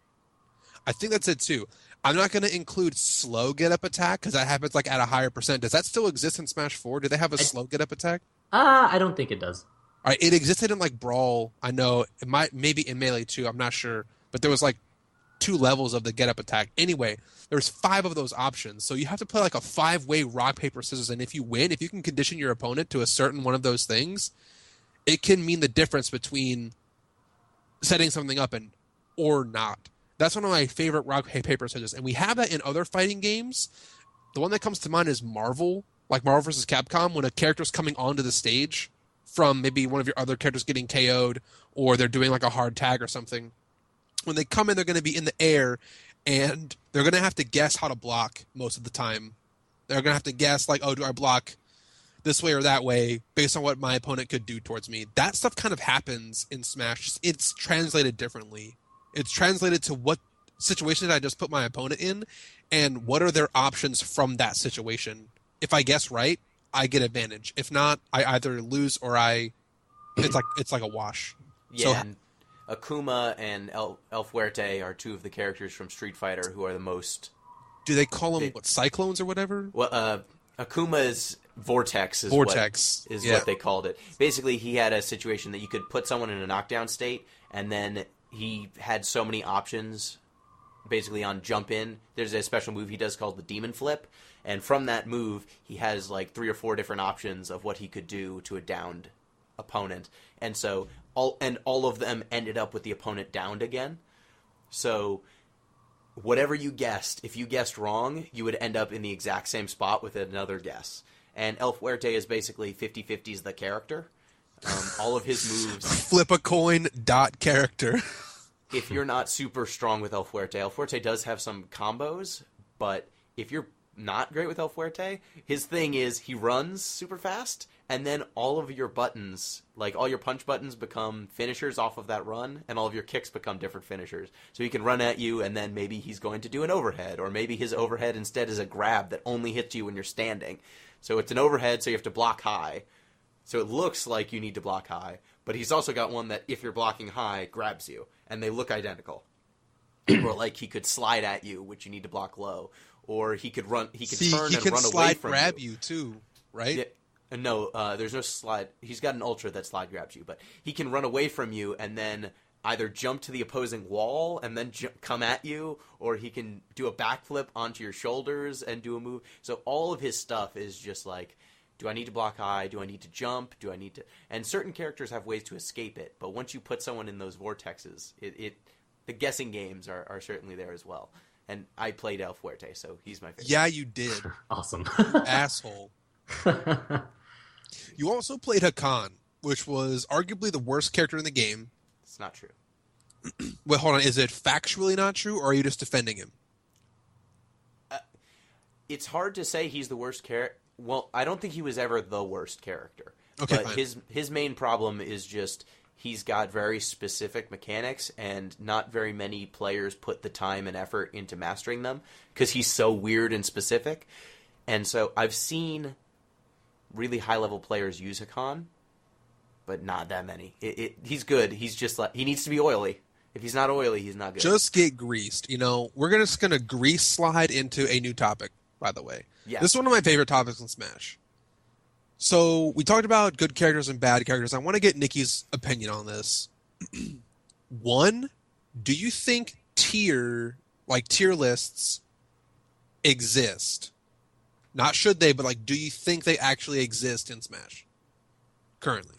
I think that's it too. I'm not going to include slow get up attack because that happens like at a higher percent. Does that still exist in Smash 4? Do they have a slow get up attack? I don't think it does. All right, it existed in like Brawl. I know it might maybe in Melee too. I'm not sure, but there was like 2 levels of the get up attack. Anyway, there's 5 of those options, so you have to play like a 5-way rock paper scissors. And if you win, if you can condition your opponent to a certain one of those things, it can mean the difference between setting something up or not. That's one of my favorite rock, paper, scissors. And we have that in other fighting games. The one that comes to mind is Marvel, like Marvel vs. Capcom, when a character's coming onto the stage from maybe one of your other characters getting KO'd, or they're doing like a hard tag or something. When they come in, they're going to be in the air, and they're going to have to guess how to block most of the time. They're going to have to guess, like, oh, do I block this way or that way based on what my opponent could do towards me? That stuff kind of happens in Smash. It's translated differently. It's translated to what situation did I just put my opponent in, and what are their options from that situation. If I guess right, I get advantage. If not, I either lose or it's like a wash. Yeah, so, and Akuma and El Fuerte are 2 of the characters from Street Fighter who are the most... Do they call them cyclones or whatever? Well, Akuma's Vortex is Vortex. What they called it. Basically, he had a situation that you could put someone in a knockdown state, and then he had so many options basically on jump in. There's a special move he does called the Demon Flip, and from that move, he has like 3 or 4 different options of what he could do to a downed opponent. And so all of them ended up with the opponent downed again. So whatever you guessed, if you guessed wrong, you would end up in the exact same spot with another guess. And El Fuerte is basically 50-50s the character. All of his moves... Flip a coin, character. If you're not super strong with El Fuerte does have some combos, but if you're not great with El Fuerte, his thing is he runs super fast, and then all of your buttons, like all your punch buttons, become finishers off of that run, and all of your kicks become different finishers. So he can run at you, and then maybe he's going to do an overhead, or maybe his overhead instead is a grab that only hits you when you're standing. So it's an overhead, so you have to block high. So it looks like you need to block high, but he's also got one that if you're blocking high, grabs you, and they look identical. Or like he could slide at you, which you need to block low. Or he could run. He could turn and run away from you. Grab you too, right? Yeah, no, there's no slide. He's got an ultra that slide grabs you, but he can run away from you and then either jump to the opposing wall and then come at you, or he can do a backflip onto your shoulders and do a move. So all of his stuff is just like, do I need to block high? Do I need to jump? Do I need to... And certain characters have ways to escape it, but once you put someone in those vortexes, the guessing games are certainly there as well. And I played El Fuerte, so he's my favorite. Yeah, you did. Awesome. Asshole. You also played Hakan, which was arguably the worst character in the game. It's not true. Wait, hold on. Is it factually not true, or are you just defending him? It's hard to say he's the worst character. Well, I don't think he was ever the worst character. Okay, but fine. his main problem is just he's got very specific mechanics, and not very many players put the time and effort into mastering them because he's so weird and specific. And so I've seen really high-level players use Hakan, but not that many. He's good. He's just like, he needs to be oily. If he's not oily, he's not good. Just get greased. We're just going to grease slide into a new topic, by the way. Yes. This is one of my favorite topics in Smash. So we talked about good characters and bad characters. I want to get Nikki's opinion on this. One, do you think tier lists exist? Not should they, but do you think they actually exist in Smash currently?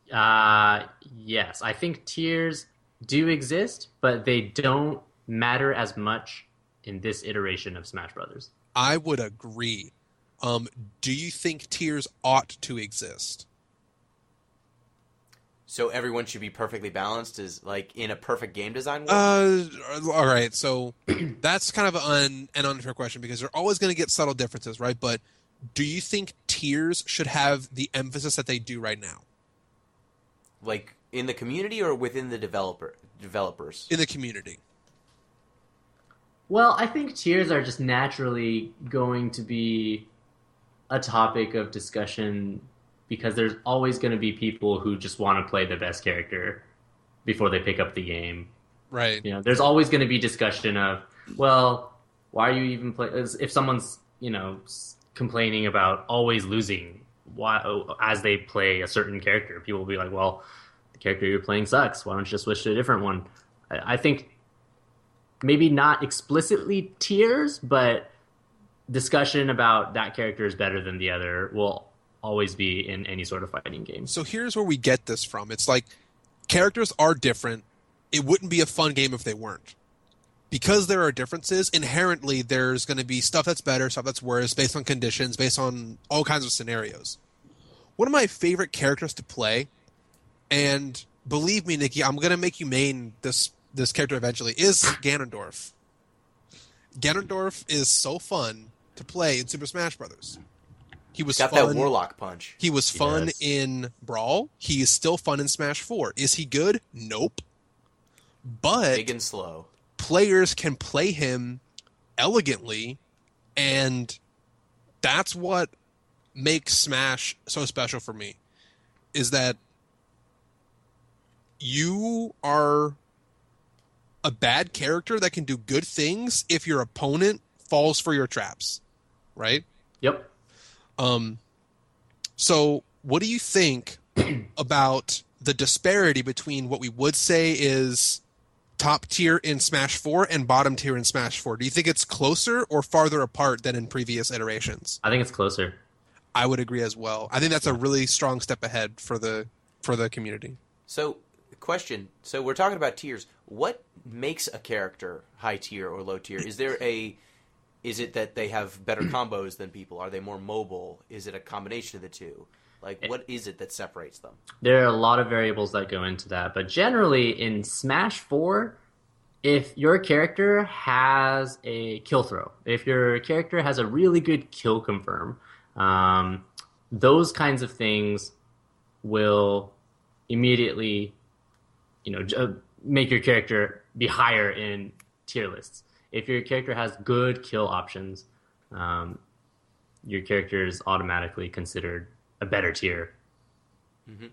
Yes, I think tiers do exist, but they don't matter as much in this iteration of Smash Brothers. I would agree. Do you think tiers ought to exist? So everyone should be perfectly balanced, is like in a perfect game design world? All right, so that's kind of an unfair question because they're always going to get subtle differences, right? But do you think tiers should have the emphasis that they do right now? Like in the community or within the developers? In the community. Well, I think tiers are just naturally going to be a topic of discussion because there's always going to be people who just want to play the best character before they pick up the game. Right. There's always going to be discussion of, well, why are you even play? If someone's, complaining about always losing as they play a certain character, people will be like, well, the character you're playing sucks. Why don't you just switch to a different one? I think maybe not explicitly tiers, but discussion about that character is better than the other will always be in any sort of fighting game. So here's where we get this from. It's like characters are different. It wouldn't be a fun game if they weren't. Because there are differences, inherently there's going to be stuff that's better, stuff that's worse, based on conditions, based on all kinds of scenarios. One of my favorite characters to play, and believe me, Nikki, I'm going to make you main this character eventually, is Ganondorf. Ganondorf is so fun to play in Super Smash Brothers. He was got fun. That Warlock punch. He was fun in Brawl. He is still fun in Smash 4. Is he good? Nope. But big and slow. Players can play him elegantly, and that's what makes Smash so special for me, is that you are a bad character that can do good things if your opponent falls for your traps, right? Yep. So what do you think about the disparity between what we would say is top tier in Smash 4 and bottom tier in Smash 4? Do you think it's closer or farther apart than in previous iterations? I think it's closer. I would agree as well. I think that's a really strong step ahead for the community. So, question. So we're talking about tiers. What makes a character high tier or low tier? Is it that they have better combos than people? Are they more mobile? Is it a combination of the two? Like, what is it that separates them? There are a lot of variables that go into that, but generally in Smash 4, if your character has a kill throw, if your character has a really good kill confirm, those kinds of things will immediately, make your character be higher in tier lists. If your character has good kill options, your character is automatically considered a better tier. Mm-hmm.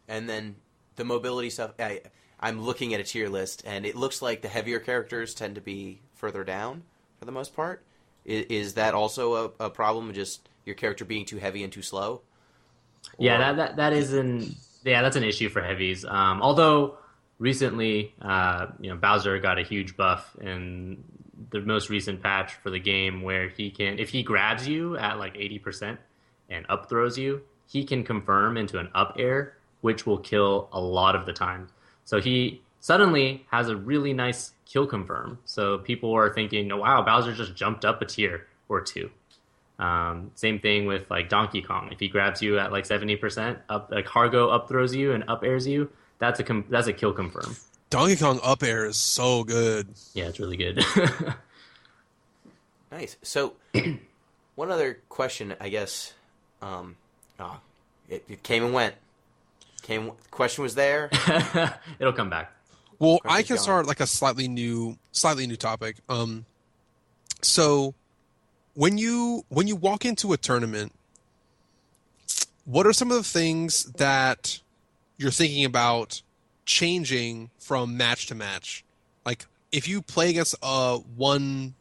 And then the mobility stuff, I'm looking at a tier list, and it looks like the heavier characters tend to be further down for the most part. Is that also a problem, just your character being too heavy and too slow? Yeah, that is Yeah, that's an issue for heavies. Although recently, Bowser got a huge buff in the most recent patch for the game, where he can, if he grabs you at like 80% and up throws you, he can confirm into an up air, which will kill a lot of the time. So he suddenly has a really nice kill confirm. So people are thinking, oh, wow, Bowser just jumped up a tier or two. Same thing with like Donkey Kong. If he grabs you at like 70%, up like Hargo up throws you and up airs you, that's a kill confirm. Donkey Kong up air is so good. Yeah, it's really good. Nice. So, one other question, I guess. It came and went. Question was there. It'll come back. Well, I can start like a slightly new topic. So when you walk into a tournament, what are some of the things that you're thinking about changing from match to match? Like if you play against one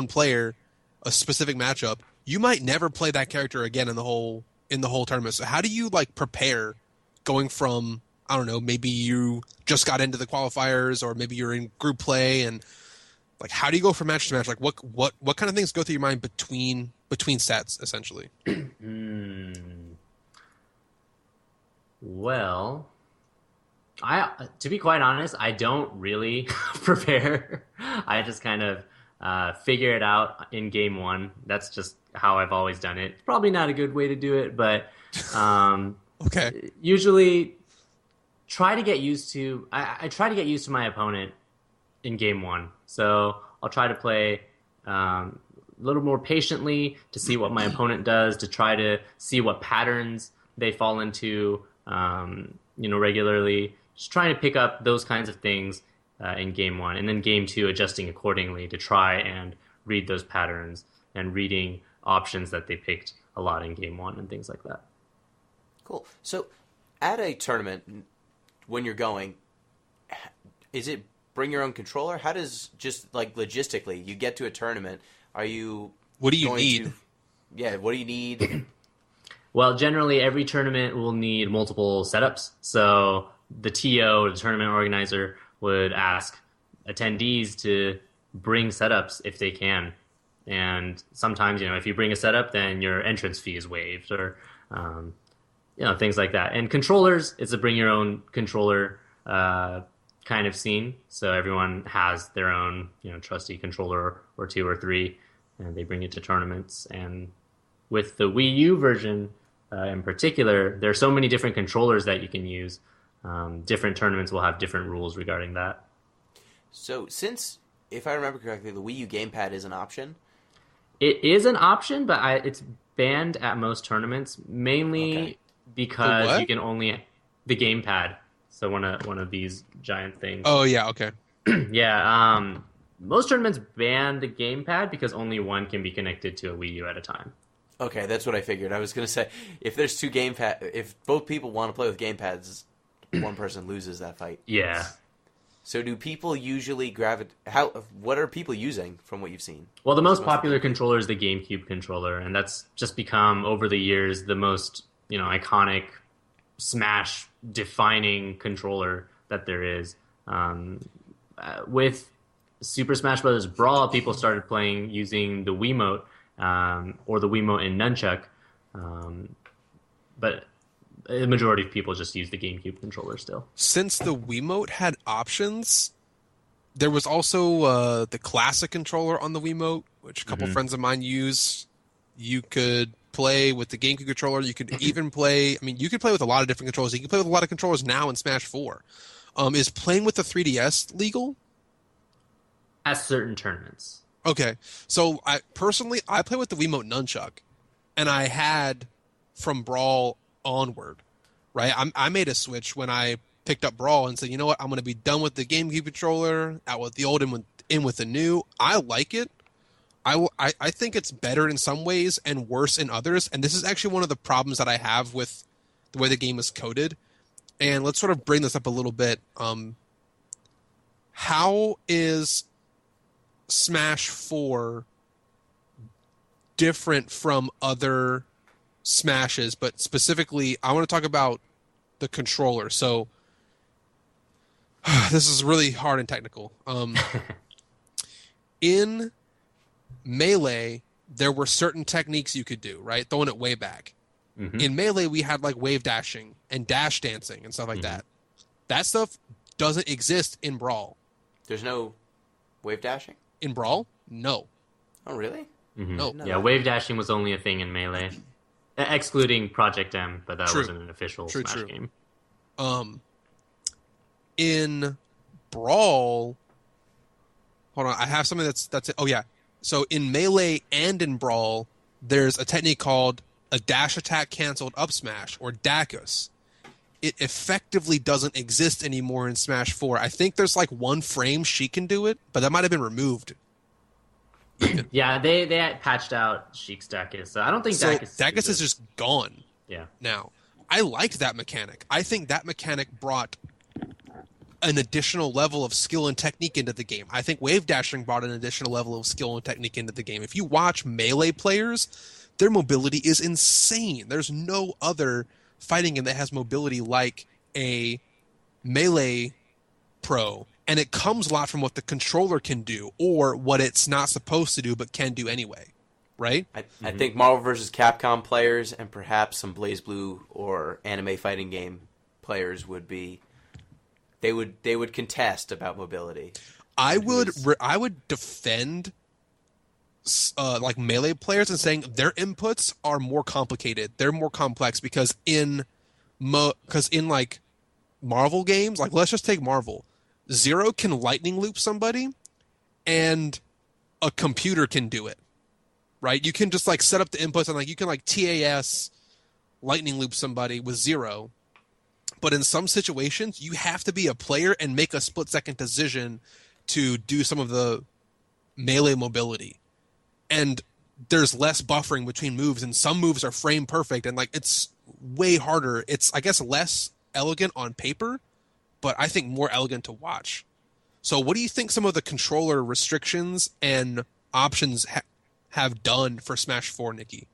player, a specific matchup, you might never play that character again in the whole tournament. So how do you like prepare going from, I don't know, maybe you just got into the qualifiers or maybe you're in group play, and like how do you go from match to match? Like what kind of things go through your mind between sets essentially? Well, to be quite honest, I don't really prepare. I just kind of figure it out in game one. That's just how I've always done it. It's probably not a good way to do it, but Okay. Usually try to get used to. I try to get used to my opponent in game one. So I'll try to play a little more patiently to see what my opponent does, to try to see what patterns they fall into, regularly. Just trying to pick up those kinds of things in game one, and then game two adjusting accordingly to try and read those patterns and reading options that they picked a lot in game one and things like that. Cool. So at a tournament, when you're going, is it bring your own controller? How does, just like logistically, you get to a tournament, are you... What do you need? What do you need? Well, generally every tournament will need multiple setups. So the TO, the tournament organizer, would ask attendees to bring setups if they can. And sometimes, if you bring a setup, then your entrance fee is waived, or things like that. And controllers, it's a bring your own controller kind of scene. So everyone has their own, trusty controller or two or three, and they bring it to tournaments. And with the Wii U version in particular, there are so many different controllers that you can use. Different tournaments will have different rules regarding that. So since, if I remember correctly, the Wii U gamepad is an option? It is an option, but it's banned at most tournaments, mainly because you can only... The gamepad. So one of these giant things. Oh, yeah, okay. Yeah, most tournaments ban the gamepad because only one can be connected to a Wii U at a time. Okay, that's what I figured. I was going to say, if there's two if both people want to play with gamepads, one person loses that fight. Yeah. So do people usually what are people using from what you've seen? Well, the most popular controller is the GameCube controller, and that's just become, over the years, the most, iconic, Smash-defining controller that there is. With Super Smash Bros. Brawl, people started playing using the Wiimote, or the Wiimote and Nunchuck, but the majority of people just use the GameCube controller still. Since the Wiimote had options, there was also the classic controller on the Wiimote, which a couple friends of mine use. You could play with the GameCube controller. You could even play... you could play with a lot of different controllers. You can play with a lot of controllers now in Smash 4. Is playing with the 3DS legal? At certain tournaments. Okay. So, I play with the Wiimote Nunchuck, and I had from Brawl onward, right? I made a switch when I picked up Brawl and said, you know what, I'm going to be done with the GameCube controller, out with the old and in with the new. I like it. I think it's better in some ways and worse in others, and this is actually one of the problems that I have with the way the game is coded. And let's sort of bring this up a little bit. How is Smash 4 different from other Smashes, but specifically I want to talk about the controller. So this is really hard and technical. In Melee, there were certain techniques you could do, right? Throwing it way back. Mm-hmm. In Melee, we had like wave dashing and dash dancing and stuff like that. That stuff doesn't exist in Brawl. There's no wave dashing? In Brawl? No. Oh, really? Mm-hmm. No. Yeah, wave dashing was only a thing in Melee. Excluding Project M, but that True. wasn't an official Smash game. In Brawl, hold on, I have something that's it. Oh yeah. So in Melee and in Brawl, there's a technique called a dash attack canceled up smash, or Dacus. It effectively doesn't exist anymore in Smash 4. I think there's like one frame she can do it, but that might have been removed. Yeah, they had patched out Sheik's Dacus. So I don't think Dacus is just gone. Yeah. Now, I liked that mechanic. I think that mechanic brought an additional level of skill and technique into the game. I think wave dashing brought an additional level of skill and technique into the game. If you watch Melee players, their mobility is insane. There's no other fighting game that has mobility like a Melee pro, and it comes a lot from what the controller can do or what it's not supposed to do but can do anyway, right? I think Marvel vs. Capcom players and perhaps some BlazBlue or anime fighting game players would be they would contest about mobility. I would defend like Melee players and saying their inputs are more complicated. They're more complex because in like Marvel games, like let's just take Marvel. Zero can lightning loop somebody and a computer can do it. Right? You can just like set up the inputs and like you can like TAS lightning loop somebody with Zero. But in some situations, you have to be a player and make a split-second decision to do some of the Melee mobility. And there's less buffering between moves, and some moves are frame perfect, and like it's way harder. It's, I guess, less elegant on paper, but I think more elegant to watch. So what do you think some of the controller restrictions and options have done for Smash 4, Nikki?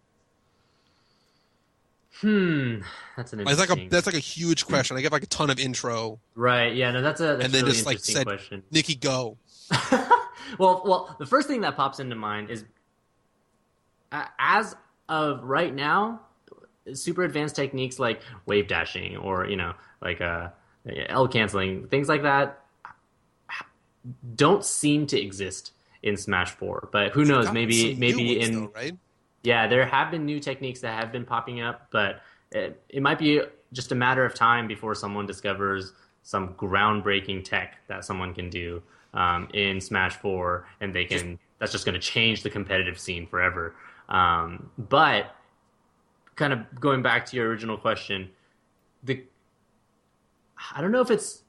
That's an interesting... That's like a huge question. I get like a ton of intro. Right, yeah, no, that's a and then really just like said, question. Nikki, go. Well, the first thing that pops into mind is, as of right now, super advanced techniques like wave dashing or, like L canceling, things like that, don't seem to exist in Smash 4. But who knows? Maybe in though, right? Yeah, there have been new techniques that have been popping up, but it might be just a matter of time before someone discovers some groundbreaking tech that someone can do in Smash 4, and that's just going to change the competitive scene forever. But kind of going back to your original question, I don't know if it's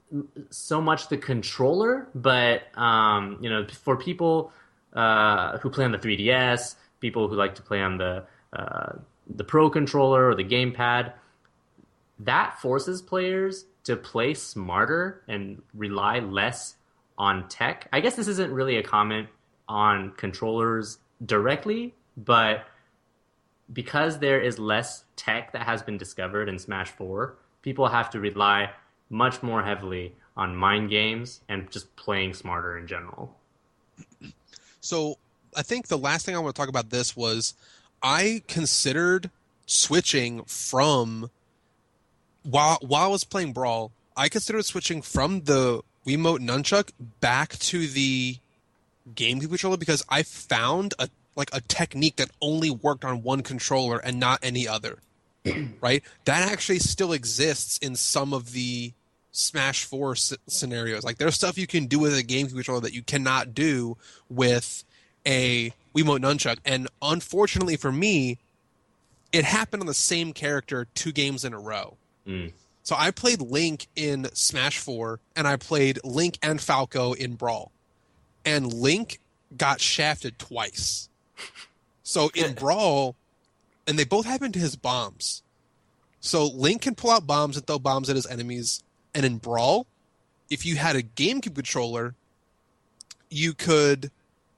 so much the controller, but for people who play on the 3DS, people who like to play on the Pro Controller or the gamepad, that forces players to play smarter and rely less on tech. I guess this isn't really a comment on controllers directly, but because there is less tech that has been discovered in Smash 4, people have to rely much more heavily on mind games and just playing smarter in general. So I think the last thing I want to talk about this was I considered switching from while I was playing Brawl, I considered switching from the Wiimote Nunchuck back to the GameCube controller because I found a technique that only worked on one controller and not any other. Right? That actually still exists in some of the Smash 4 scenarios. Like there's stuff you can do with a GameCube controller that you cannot do with a Wiimote Nunchuck, and unfortunately for me, it happened on the same character 2 games in a row. So I played Link in Smash 4, and I played Link and Falco in Brawl. And Link got shafted twice. So in Brawl, and they both happened to his bombs. So Link can pull out bombs and throw bombs at his enemies, and in Brawl, if you had a GameCube controller, you could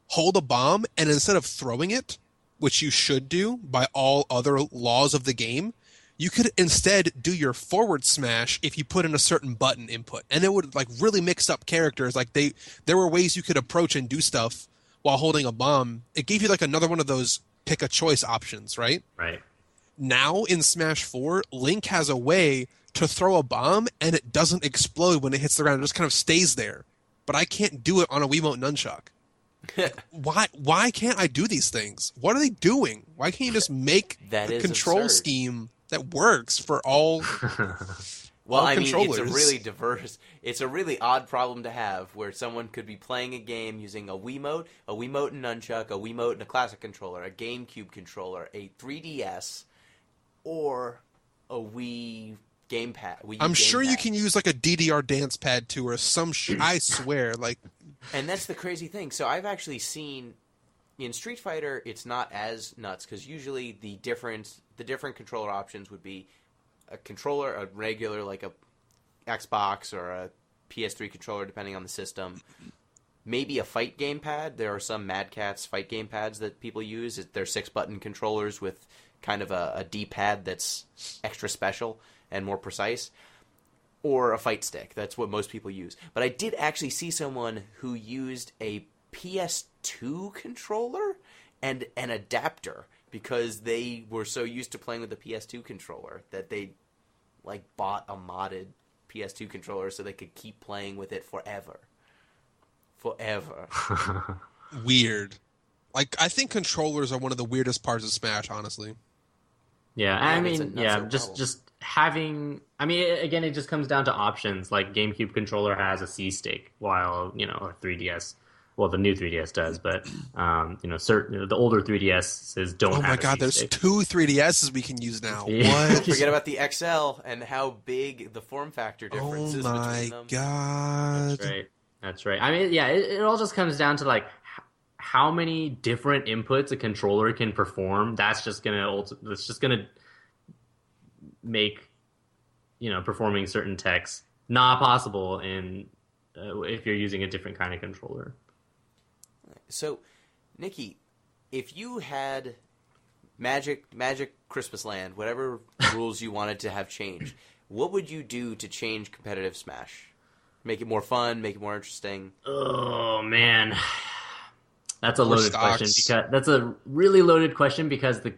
hold a bomb, and instead of throwing it, which you should do by all other laws of the game, you could instead do your forward smash if you put in a certain button input, and it would like really mix up characters. Like there were ways you could approach and do stuff while holding a bomb. It gave you like another one of those pick a choice options, right? Right. Now in Smash 4, Link has a way to throw a bomb and it doesn't explode when it hits the ground. It just kind of stays there. But I can't do it on a Wiimote nunchuck. Why can't I do these things? What are they doing? Why can't you just make a control absurd. scheme that works for all Well, all I mean, controllers? it's a really diverse, it's a really odd problem to have where someone could be playing a game using a Wiimote and nunchuck, a Wiimote and a classic controller, a GameCube controller, a 3DS, or a Wii gamepad. I'm sure you can use like a DDR dance pad too, or some. I swear, like. And that's the crazy thing. So I've actually seen in Street Fighter, it's not as nuts because usually the different controller options would be a controller, a regular like a Xbox or a PS3 controller, depending on the system. Maybe a fight gamepad. There are some Mad Catz fight gamepads that people use. They're 6-button controllers with kind of a D-pad that's extra special and more precise. Or a fight stick. That's what most people use. But I did actually see someone who used a PS2 controller and an adapter because they were so used to playing with the PS2 controller that they like bought a modded PS2 controller so they could keep playing with it forever. Forever. Weird. Like, I think controllers are one of the weirdest parts of Smash, honestly. Yeah, I mean, just having. I mean, again, it just comes down to options. Like GameCube controller has a C stick, while a 3DS. Well, the new 3DS does, but certain the older 3DSs don't. Oh my have God, a C-stick. there's 2 3DSs we can use now. Yeah. What? Forget about the XL and how big the form factor difference is between them. Oh my God. That's right. I mean, yeah, it all just comes down to like how many different inputs a controller can perform. That's just gonna make performing certain techs not possible in if you're using a different kind of controller. So, Nikki, if you had Magic Christmas Land, whatever rules you wanted to have changed, what would you do to change competitive Smash? Make it more fun, make it more interesting. Oh man, that's a More loaded stocks. question because that's a really loaded question because the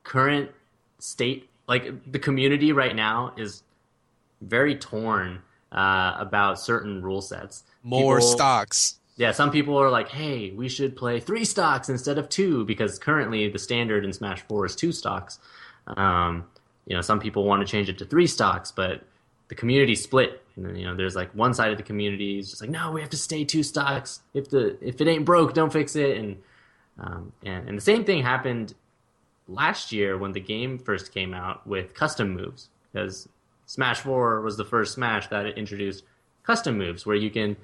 current state, like the community right now, is very torn about certain rule sets. More stocks. Yeah, some people are like, hey, we should play 3 stocks instead of 2 because currently the standard in Smash 4 is 2 stocks. Some people want to change it to 3 stocks, but the community split. And, there's like one side of the community is just like, no, we have to stay 2 stocks. If it ain't broke, don't fix it. And the same thing happened last year when the game first came out with custom moves, because Smash 4 was the first Smash that introduced custom moves where you can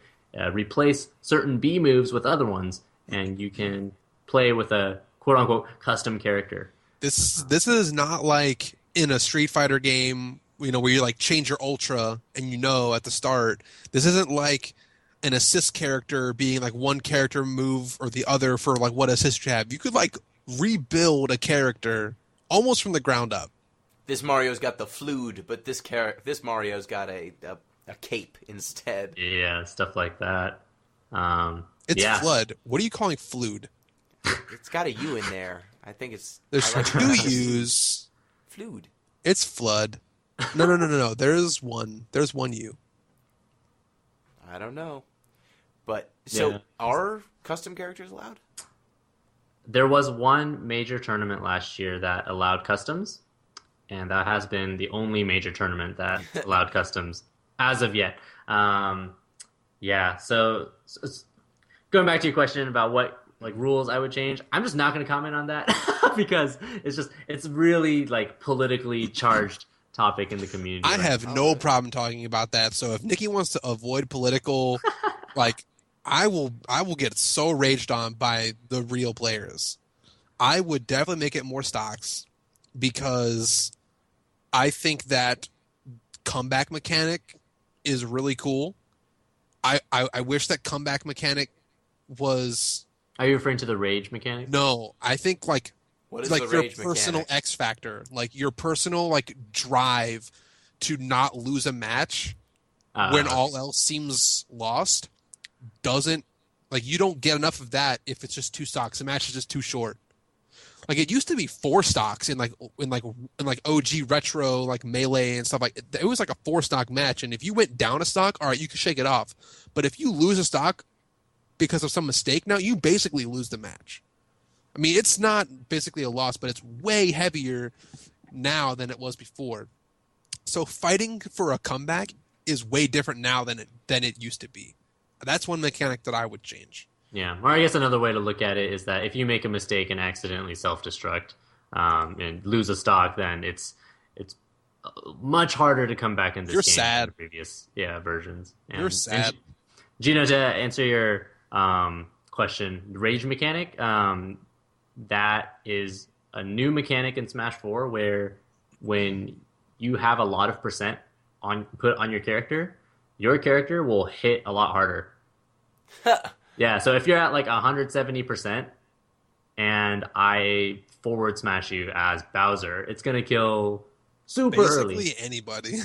replace certain B moves with other ones, and you can play with a quote-unquote custom character. This is not like in a Street Fighter game, where you like change your Ultra and at the start. This isn't like an assist character being like one character move or the other for like what assist you have. You could like rebuild a character almost from the ground up. This Mario's got the flute, but this Mario's got a cape instead. Yeah, stuff like that. It's Flood. What are you calling Flood? It's got a U in there. I think it's... There's like 2 U's. Flood. It's Flood. No. There's one. There's 1 U. I don't know. But, are custom characters allowed? There was one major tournament last year that allowed customs, and that has been the only major tournament that allowed customs as of yet. So going back to your question about what like rules I would change, I'm just not going to comment on that because it's really like politically charged topic in the community. I have no problem talking about that. So if Nikki wants to avoid political, like I will get so raged on by the real players. I would definitely make it more stocks because I think that comeback mechanic is really cool. I wish that comeback mechanic was... Are you referring to the rage mechanic? No, I think like What is like the your rage personal mechanic? X factor, like your personal like drive to not lose a match when Uh, all else seems lost doesn't like you don't get enough of that if it's just two stocks. The match is just too short. Like it used to be four stocks in like OG retro like melee and stuff like it was like a four stock match, and if you went down a stock, all right, you could shake it off. But if you lose a stock because of some mistake, now you basically lose the match. I mean, it's not basically a loss, but it's way heavier now than it was before. So fighting for a comeback is way different now than it used to be. That's one mechanic that I would change. yeah. Or I guess another way to look at it is that if you make a mistake and accidentally self-destruct and lose a stock, then it's much harder to come back in this You're game than sad. the previous versions. You're sad. Gino, to answer your question, rage mechanic, that is a new mechanic in Smash 4 where when you have a lot of percent put on your character will hit a lot harder. Yeah, so if you're at like 170% and I forward smash you as Bowser, it's going to kill super early. Basically anybody.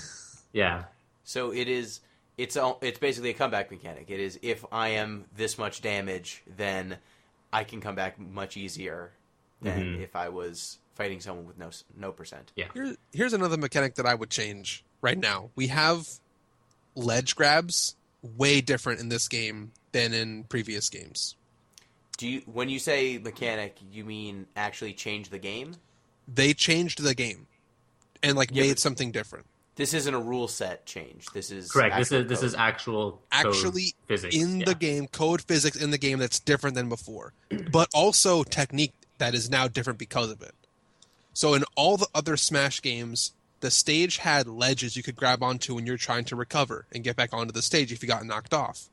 Yeah. So it's basically a comeback mechanic. It is if I am this much damage, then I can come back much easier than if I was fighting someone with no percent. Yeah. Here's another mechanic that I would change right now. We have ledge grabs way different in this game than in previous games. When you say mechanic, you mean actually change the game? They changed the game and made something different. This isn't a rule set change. This is Correct. This code. is actual Actually physics in the game, code physics in the game that's different than before, but also technique that is now different because of it. So in all the other Smash games, the stage had ledges you could grab onto when you're trying to recover and get back onto the stage if you got knocked off.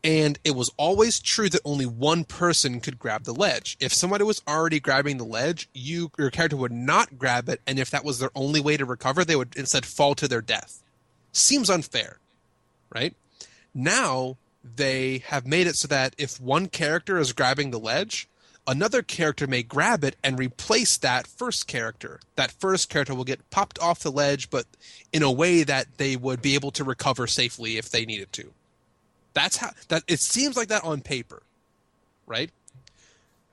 And it was always true that only one person could grab the ledge. If somebody was already grabbing the ledge, your character would not grab it, and if that was their only way to recover, they would instead fall to their death. Seems unfair, right? Now, they have made it so that if one character is grabbing the ledge, another character may grab it and replace that first character. That first character will get popped off the ledge, but in a way that they would be able to recover safely if they needed to. That's how that it seems like that on paper, right?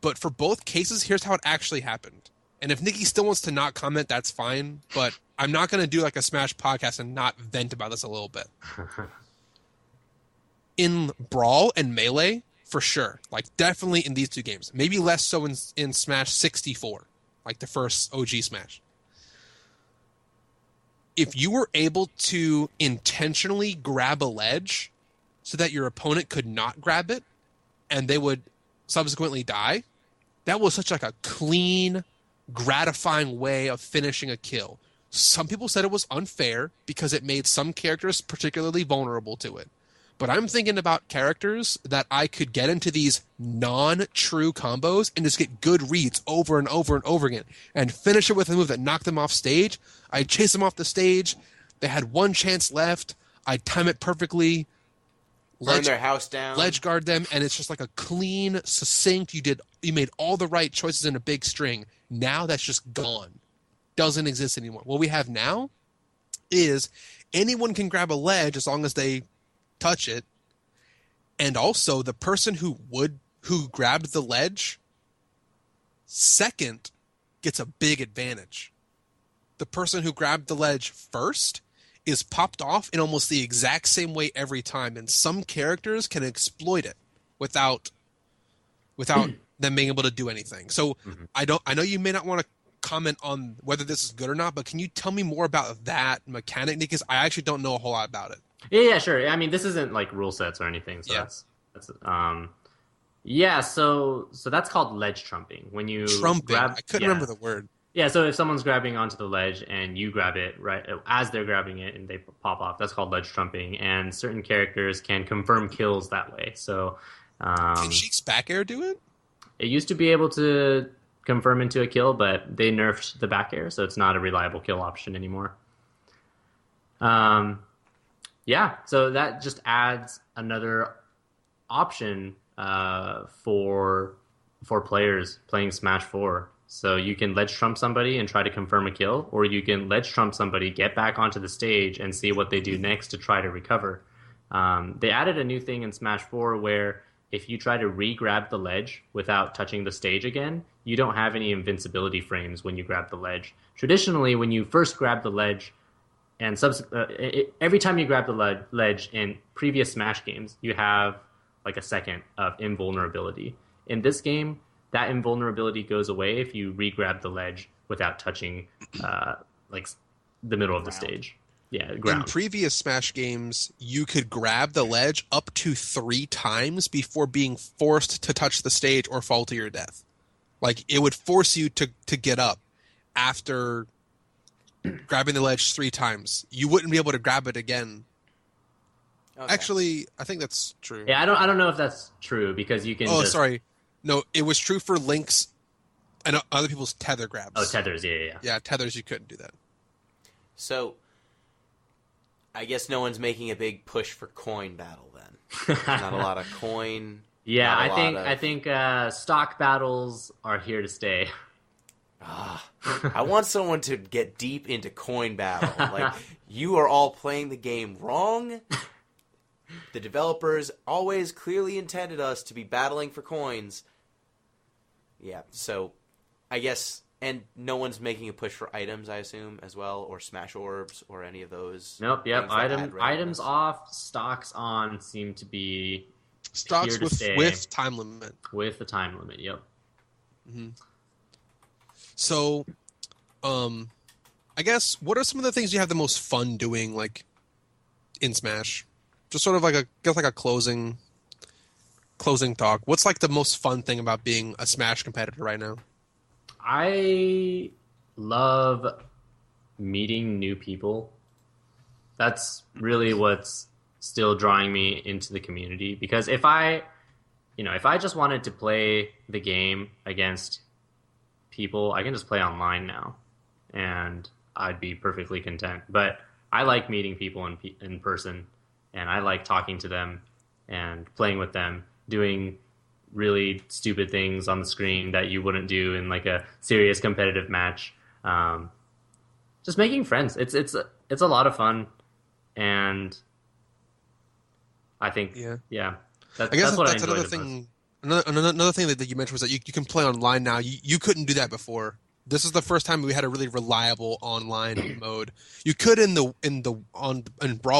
But for both cases, here's how it actually happened. And if Nikki still wants to not comment, that's fine. But I'm not going to do like a Smash podcast and not vent about this a little bit. In Brawl and Melee, for sure. Like definitely in these two games. Maybe less so in Smash 64, like the first OG Smash. If you were able to intentionally grab a ledge so that your opponent could not grab it and they would subsequently die, that was such like a clean, gratifying way of finishing a kill. Some people said it was unfair because it made some characters particularly vulnerable to it. But I'm thinking about characters that I could get into these non-true combos and just get good reads over and over and over again and finish it with a move that knocked them off stage. I'd chase them off the stage. They had one chance left. I'd time it perfectly. Burn their house down. Ledge guard them, and it's just like a clean, succinct, you made all the right choices in a big string. Now that's just gone. Doesn't exist anymore. What we have now is anyone can grab a ledge as long as they touch it, and also the person who grabbed the ledge second gets a big advantage. The person who grabbed the ledge first is popped off in almost the exact same way every time, and some characters can exploit it without them being able to do anything. So I know you may not want to comment on whether this is good or not, but can you tell me more about that mechanic? Because I actually don't know a whole lot about it. Yeah, sure. I mean, this isn't like rule sets or anything, so that's so that's called ledge trumping. When you Trumping. I couldn't remember the word. Yeah, so if someone's grabbing onto the ledge and you grab it right as they're grabbing it and they pop off, that's called ledge trumping. And certain characters can confirm kills that way. So can Sheik's back air do it? It used to be able to confirm into a kill, but they nerfed the back air, so it's not a reliable kill option anymore. Yeah, so that just adds another option for players playing Smash 4. So you can ledge trump somebody and try to confirm a kill, or you can ledge trump somebody, get back onto the stage, and see what they do next to try to recover. They added a new thing in Smash 4 where if you try to re-grab the ledge without touching the stage again, you don't have any invincibility frames when you grab the ledge. Traditionally, when you first grab the ledge, and every time you grab the ledge in previous Smash games, you have like a second of invulnerability. In this game, that invulnerability goes away if you re-grab the ledge without touching like the middle of the stage. Yeah, ground. In previous Smash games, you could grab the ledge up to 3 times before being forced to touch the stage or fall to your death. Like, it would force you to get up after grabbing the ledge 3 times. You wouldn't be able to grab it again. Okay. Actually, I think that's true. Yeah, I don't know if that's true because you can. Oh, sorry. No, it was true for Link's and other people's tether grabs. Oh, tethers, yeah. Yeah, tethers, you couldn't do that. So, I guess no one's making a big push for coin battle then. Not a lot of coin. Yeah, I think stock battles are here to stay. I want someone to get deep into coin battle. Like, you are all playing the game wrong. The developers always clearly intended us to be battling for coins. Yeah, so I guess, and no one's making a push for items, I assume, as well, or Smash Orbs, or any of those. Nope, yep. Items off, stocks on seem to be stocks here to stay. With time limit. With the time limit, yep. Mm-hmm. So, I guess, what are some of the things you have the most fun doing, like, in Smash? Just sort of like a closing talk. What's like the most fun thing about being a Smash competitor right now? I love meeting new people. That's really what's still drawing me into the community. Because if I just wanted to play the game against people, I can just play online now, and I'd be perfectly content. But I like meeting people in person. And I like talking to them and playing with them, doing really stupid things on the screen that you wouldn't do in like a serious competitive match. Just making friends. It's a lot of fun, and I think that's what I enjoy another thing. Another thing that you mentioned was that you can play online now. You couldn't do that before. This is the first time we had a really reliable online mode. You could in Brawl,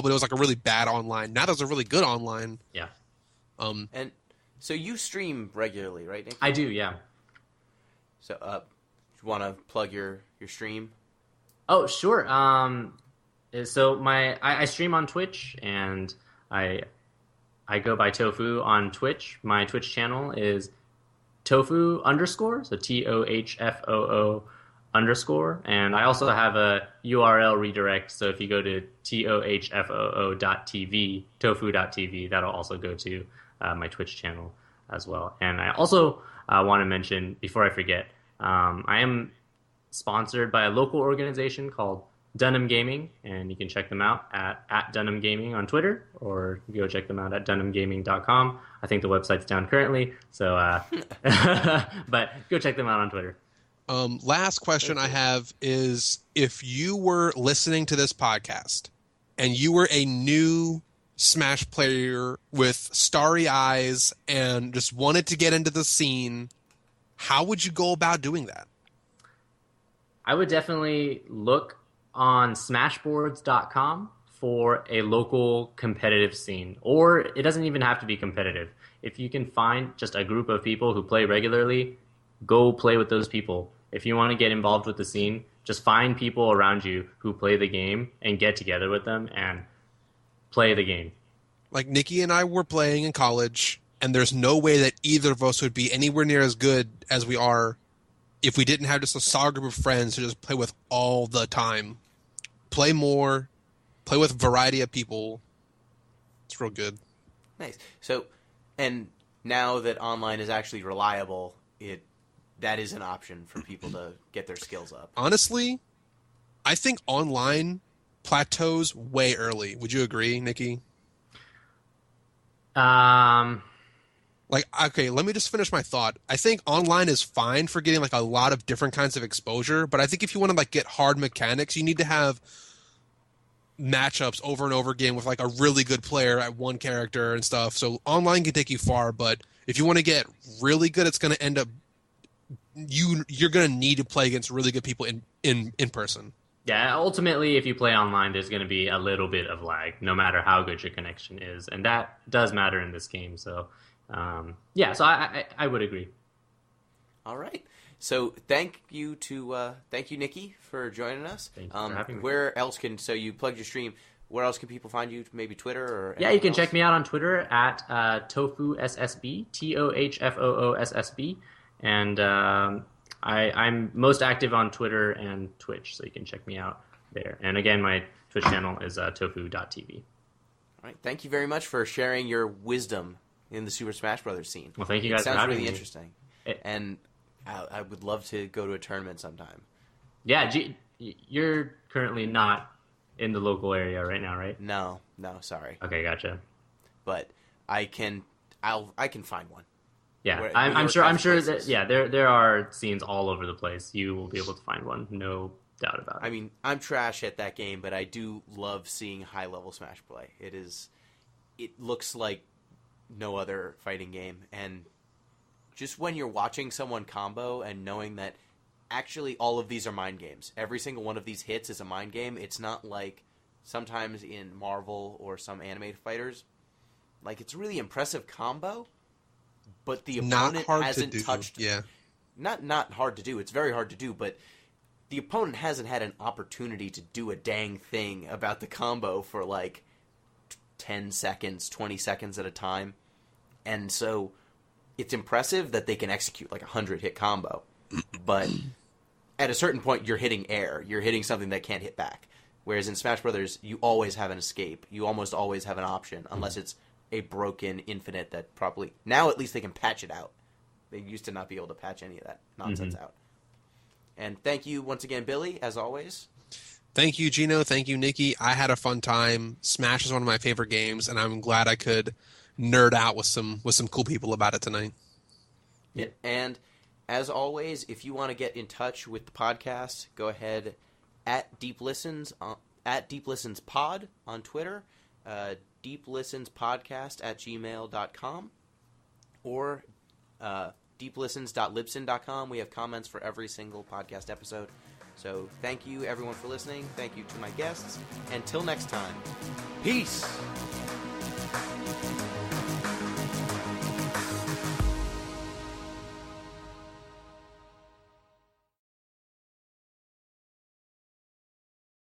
but it was like a really bad online. Now there's a really good online. Yeah. And so you stream regularly, right, Nick? I do, yeah. So, you want to plug your stream? Oh, sure. So I stream on Twitch, and I go by Tohfoo on Twitch. My Twitch channel is Tohfoo _, so TOHFOO_, and I also have a URL redirect, so if you go to TOHFOO.tv, tohfoo.tv, that'll also go to my Twitch channel as well. And I also want to mention, before I forget, I am sponsored by a local organization called Dunham Gaming, and you can check them out at Dunham Gaming on Twitter, or you go check them out at dunhamgaming.com. I think the website's down currently, so but go check them out on Twitter. Last question I have is, if you were listening to this podcast and you were a new Smash player with starry eyes and just wanted to get into the scene, how would you go about doing that? I would definitely look on smashboards.com for a local competitive scene. Or it doesn't even have to be competitive. If you can find just a group of people who play regularly, go play with those people. If you want to get involved with the scene, just find people around you who play the game and get together with them and play the game. Like Nikki and I were playing in college, and there's no way that either of us would be anywhere near as good as we are if we didn't have just a solid group of friends to just play with all the time. Play more, play with a variety of people. It's real good. Nice. So, and now that online is actually reliable, that is an option for people to get their skills up. Honestly, I think online plateaus way early. Would you agree, Nikki? Like, okay, let me just finish my thought. I think online is fine for getting like a lot of different kinds of exposure, but I think if you want to like get hard mechanics, you need to have matchups over and over again with like a really good player at one character and stuff. So online can take you far, but if you want to get really good, it's going to end up you're going to need to play against really good people in person. Yeah, ultimately, if you play online, there's going to be a little bit of lag, no matter how good your connection is, and that does matter in this game. So, so I would agree. All right. So thank you, Nikki, for joining us. Thank you for having me. Where else so you plugged your stream? Where else can people find you? Maybe Twitter or yeah, you can else? check me out on Twitter at Tohfoo SSB, TOHFOO SSB, and I'm most active on Twitter and Twitch, so you can check me out there. And again, my Twitch channel is tofu.tv. All right, thank you very much for sharing your wisdom in the Super Smash Brothers scene. Well, thank you guys for having me. Sounds really interesting, and I would love to go to a tournament sometime. Yeah, you're currently not in the local area right now, right? No, sorry. Okay, gotcha. But I can find one. Yeah, I'm sure that there are scenes all over the place. You will be able to find one, no doubt about it. I mean, I'm trash at that game, but I do love seeing high level Smash play. It looks like no other fighting game, and just when you're watching someone combo and knowing that actually all of these are mind games. Every single one of these hits is a mind game. It's not like sometimes in Marvel or some animated fighters, like it's really impressive combo, but the opponent hasn't touched. Yeah, not hard to do. It's very hard to do, but the opponent hasn't had an opportunity to do a dang thing about the combo for like 10 seconds, 20 seconds at a time, and so it's impressive that they can execute like a 100-hit combo, but at a certain point you're hitting air. You're hitting something that can't hit back. Whereas in Smash Brothers, you always have an escape. You almost always have an option, unless it's a broken infinite that probably... Now at least they can patch it out. They used to not be able to patch any of that nonsense out. And thank you once again, Billy, as always. Thank you, Gino. Thank you, Nikki. I had a fun time. Smash is one of my favorite games, and I'm glad I could nerd out with some cool people about it tonight. Yeah. And as always, if you want to get in touch with the podcast, go ahead at Deep Listens Pod on Twitter, deeplistenspodcast@gmail.com, or deeplistens.libsyn.com. We have comments for every single podcast episode. So thank you, everyone, for listening. Thank you to my guests. Until next time, peace!